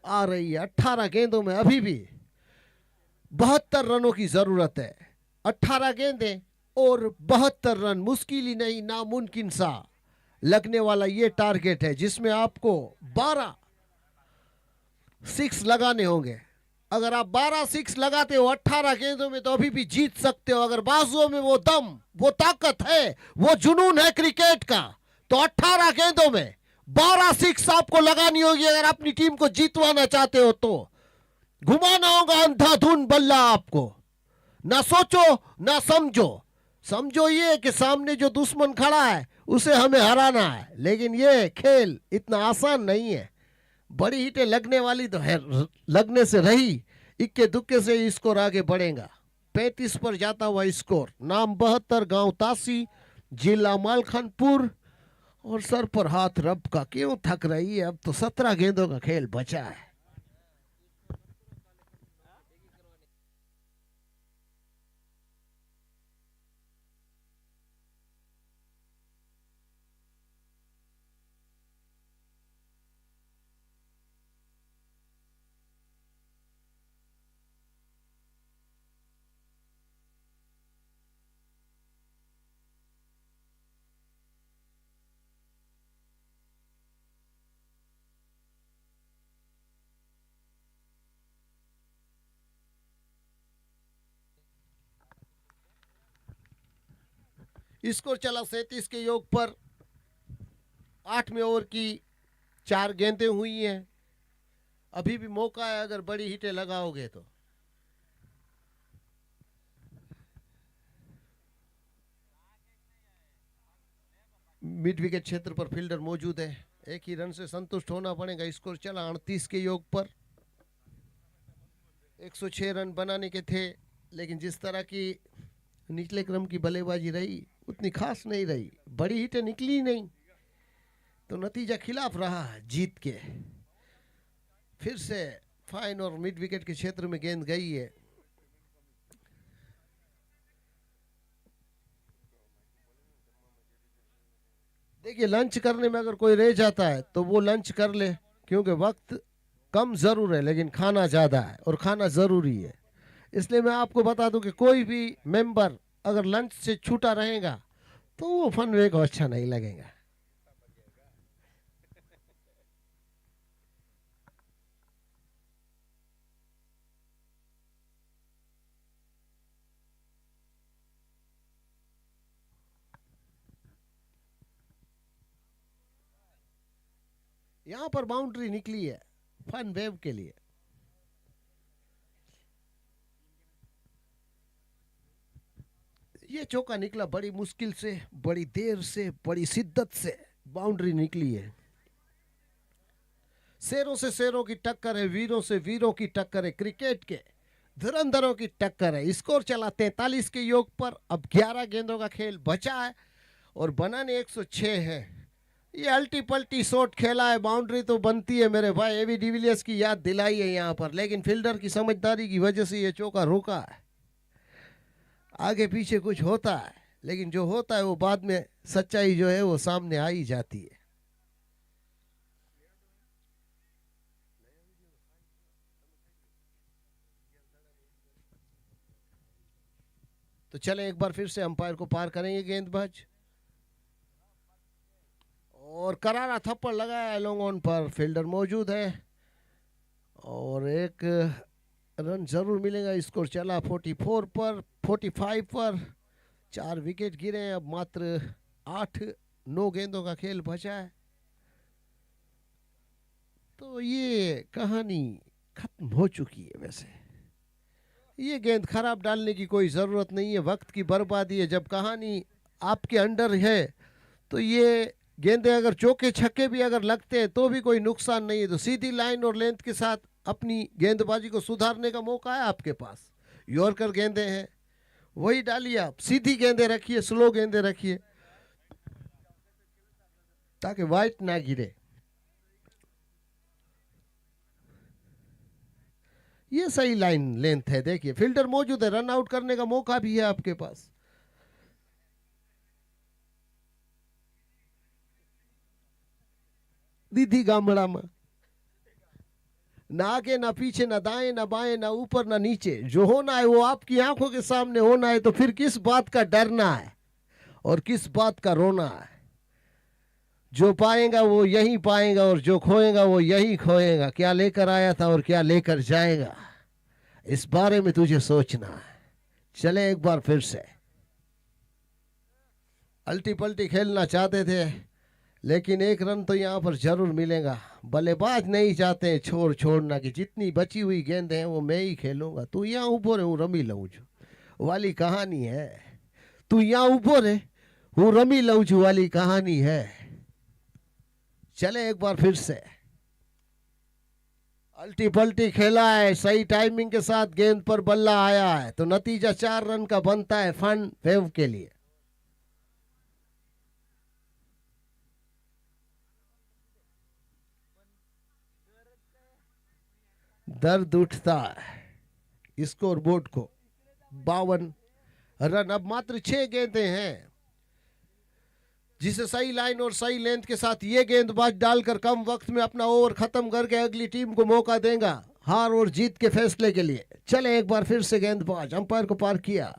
आ रही है। 18 गेंदों में अभी भी 72 रनों की जरूरत है। 18 गेंदें और 72 रन मुश्किल ही नहीं, नामुमकिन सा लगने वाला ये टारगेट है, जिसमें आपको 12 सिक्स लगाने होंगे। अगर आप 12 सिक्स लगाते हो 18 गेंदों में तो अभी भी जीत सकते हो। अगर बाजुओं में वो दम, वो ताकत है, वो जुनून है क्रिकेट का, तो 18 गेंदों में 12 सिक्स आपको लगानी होगी अगर अपनी टीम को जीतवाना चाहते हो। तो घुमाना होगा अंधाधुन बल्ला आपको, ना सोचो ना समझो। समझो ये कि सामने जो दुश्मन खड़ा है उसे हमें हराना है, लेकिन ये खेल इतना आसान नहीं है। बड़ी हिटें लगने वाली तो है, लगने से रही, इक्के दुक्के से स्कोर आगे बढ़ेगा। 35 पर जाता हुआ स्कोर। नाम 72, गांव तासी, जिला मालखानपुर, और सर पर हाथ रब का। क्यों थक रही है, अब तो 17 गेंदों का खेल बचा है। स्कोर चला 37 के योग पर। 8वें ओवर की 4 गेंदें हुई हैं। अभी भी मौका है अगर बड़ी हिटें लगाओगे तो। मिड विकेट क्षेत्र पर फील्डर मौजूद है, एक ही रन से संतुष्ट होना पड़ेगा। स्कोर चला 38 के योग पर। 106 रन बनाने के थे, लेकिन जिस तरह की निचले क्रम की बल्लेबाजी रही उतनी खास नहीं रही। बड़ी हिटें निकली नहीं तो नतीजा खिलाफ रहा जीत के। फिर से फाइन और मिड विकेट के क्षेत्र में गेंद गई है। देखिए, लंच करने में अगर कोई रह जाता है तो वो लंच कर ले, क्योंकि वक्त कम जरूर है लेकिन खाना ज्यादा है और खाना जरूरी है। इसलिए मैं आपको बता दूं कि कोई भी मेंबर अगर लंच से छूटा रहेगा तो वो फन वे को अच्छा नहीं लगेगा। यहां पर बाउंड्री निकली है फन वेव के लिए। ये चौका निकला बड़ी मुश्किल से, बड़ी देर से, बड़ी शिद्दत से बाउंड्री निकली है। शेरों से शेरों की टक्कर है, वीरों से वीरों की टक्कर है, क्रिकेट के धुरंधरों की टक्कर है। स्कोर चला 43 के योग पर। अब 11 गेंदों का खेल बचा है और बनाने 106 है। ये अल्टी पल्टी शॉट खेला है, बाउंड्री तो बनती है मेरे भाई। एबी डिविलियर्स की याद दिलाई है यहाँ पर, लेकिन फील्डर की समझदारी की वजह से ये चौका रोका है। आगे पीछे कुछ होता है, लेकिन जो होता है वो बाद में सच्चाई जो है वो सामने आ ही जाती है। तो चले एक बार फिर से अंपायर को पार करेंगे गेंदबाज, और करारा थप्पड़ लगाया लॉन्ग ऑन पर। फील्डर मौजूद है और एक रन जरूर मिलेगा। स्कोर चला 44 पर, 45 पर। 4 विकेट गिरे हैं। अब मात्र 8-9 गेंदों का खेल बचा है। तो ये कहानी खत्म हो चुकी है। वैसे ये गेंद खराब डालने की कोई ज़रूरत नहीं है, वक्त की बर्बादी है। जब कहानी आपके अंडर है तो ये गेंदें अगर चौके छक्के भी अगर लगते हैं तो भी कोई नुकसान नहीं है। तो सीधी लाइन और लेंथ के साथ अपनी गेंदबाजी को सुधारने का मौका है आपके पास। यॉर्कर गेंदें हैं, वही डालिए आप। सीधी गेंदें रखिए, स्लो गेंदें रखिए, ताकि वाइट ना गिरे। ये सही लाइन लेंथ है। देखिए, फील्डर मौजूद है, रन आउट करने का मौका भी है आपके पास। दीदी गामड़ा में ना आगे ना पीछे, ना दाएं ना बाएं, ना ऊपर ना नीचे। जो होना है वो आपकी आंखों के सामने होना है, तो फिर किस बात का डरना है और किस बात का रोना है। जो पाएगा वो यही पाएगा और जो खोएगा वो यही खोएगा। क्या लेकर आया था और क्या लेकर जाएगा, इस बारे में तुझे सोचना है। चले एक बार फिर से। अल्टी पल्टी खेलना चाहते थे, लेकिन एक रन तो यहाँ पर जरूर मिलेगा। बल्लेबाज नहीं चाहते छोड़ना कि जितनी बची हुई गेंद है वो मैं ही खेलूंगा। तू यहाँ ऊपर है, हूँ रमी लऊं वाली कहानी है। तू यहाँ ऊपर है, हूँ रमी लऊं वाली कहानी है। चले एक बार फिर से। अल्टी पल्टी खेला है, सही टाइमिंग के साथ गेंद पर बल्ला आया है, तो नतीजा 4 रन का बनता है फन फेव के लिए। दर्द उठता है स्कोर बोर्ड को। 52 रन। अब मात्र 6 गेंदें हैं, जिसे सही लाइन और सही लेंथ के साथ ये गेंदबाज डालकर कम वक्त में अपना ओवर खत्म करके अगली टीम को मौका देगा हार और जीत के फैसले के लिए। चले एक बार फिर से गेंदबाज अंपायर को पार किया।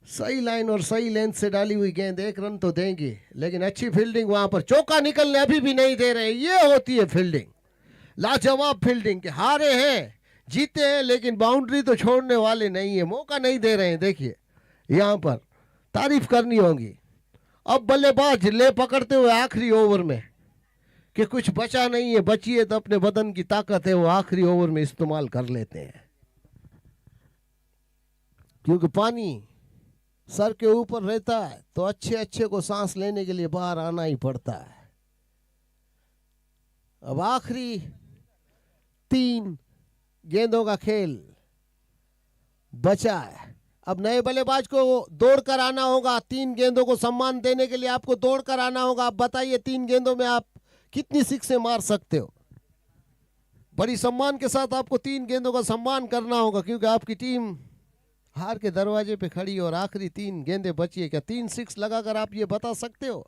सही लाइन और सही लेंथ से डाली हुई गेंद 1 रन तो देंगी, लेकिन अच्छी फील्डिंग वहां पर। चौका निकलने अभी भी नहीं दे रहे। ये होती है फील्डिंग, लाजवाब फील्डिंग के। हारे हैं जीते हैं, लेकिन बाउंड्री तो छोड़ने वाले नहीं है, मौका नहीं दे रहे हैं। देखिए यहां पर तारीफ करनी होगी। अब बल्लेबाज ले पकड़ते हुए आखिरी ओवर में कि कुछ बचा नहीं है, बची है तो अपने बदन की ताकत है, वो आखिरी ओवर में इस्तेमाल कर लेते हैं। क्योंकि पानी सर के ऊपर रहता है तो अच्छे को सांस लेने के लिए बाहर आना ही पड़ता है। अब आखिरी 3 गेंदों का खेल बचा है। अब नए बल्लेबाज को दौड़कर आना होगा। 3 गेंदों को सम्मान देने के लिए आपको दौड़कर आना होगा। आप बताइए 3 गेंदों में आप कितनी सिक्सें मार सकते हो। बड़ी सम्मान के साथ आपको 3 गेंदों का सम्मान करना होगा, क्योंकि आपकी टीम हार के दरवाजे पे खड़ी और आखिरी 3 गेंदें बची है। क्या 3 6 लगाकर आप ये बता सकते हो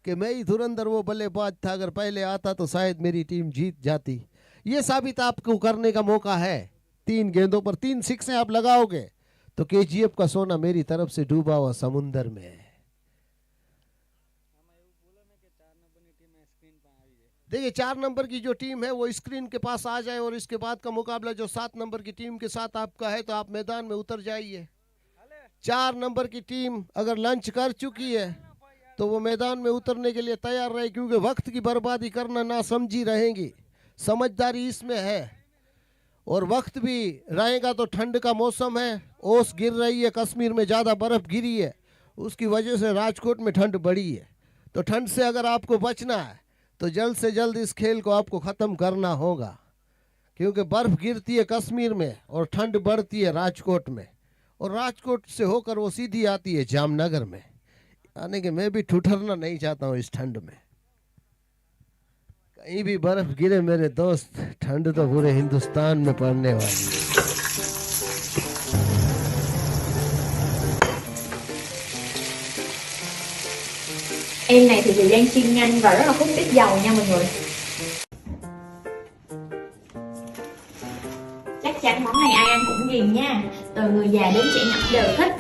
कि मैं ही धुरंधर वो बल्लेबाज था, अगर पहले आता तो शायद मेरी टीम जीत जाती। ये साबित आपको करने का मौका है। 3 गेंदों पर 3 सिक्सें आप लगाओगे तो केजीएफ का सोना मेरी तरफ से डूबा हुआ समुंदर में है। देखिए 4 नंबर की जो टीम है वो स्क्रीन के पास आ जाए, और इसके बाद का मुकाबला जो 7 नंबर की टीम के साथ आपका है, तो आप मैदान में उतर जाइए। 4 नंबर की टीम अगर लंच कर चुकी है तो वो मैदान में उतरने के लिए तैयार रहे, क्योंकि वक्त की बर्बादी करना ना समझी रहेंगी। समझदारी इसमें है, और वक्त भी रहेगा तो ठंड का मौसम है, ओस गिर रही है, कश्मीर में ज़्यादा बर्फ़ गिरी है, उसकी वजह से राजकोट में ठंड बढ़ी है। तो ठंड से अगर आपको बचना है तो जल्द से जल्द इस खेल को आपको ख़त्म करना होगा, क्योंकि बर्फ़ गिरती है कश्मीर में और ठंड बढ़ती है राजकोट में, और राजकोट से होकर वो सीधी आती है जामनगर में। यानी कि मैं भी ठुठरना नहीं चाहता हूँ इस ठंड में। कहीं भी बर्फ गिरे मेरे दोस्त, ठंड तो पूरे हिंदुस्तान में पड़ने वाली है। Em này thì thời gian chiên nhanh và rất là hút ít dầu nha mọi người. Chắc chắn món này ai ăn cũng ghiền nha. Từ người già đến trẻ nhỏ đều thích.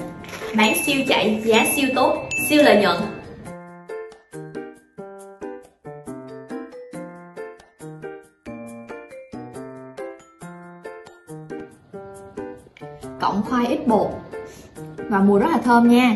Bán siêu chạy, giá siêu tốt, siêu lợi nhuận. Cộng khoai ít bột và mùi rất là thơm nha.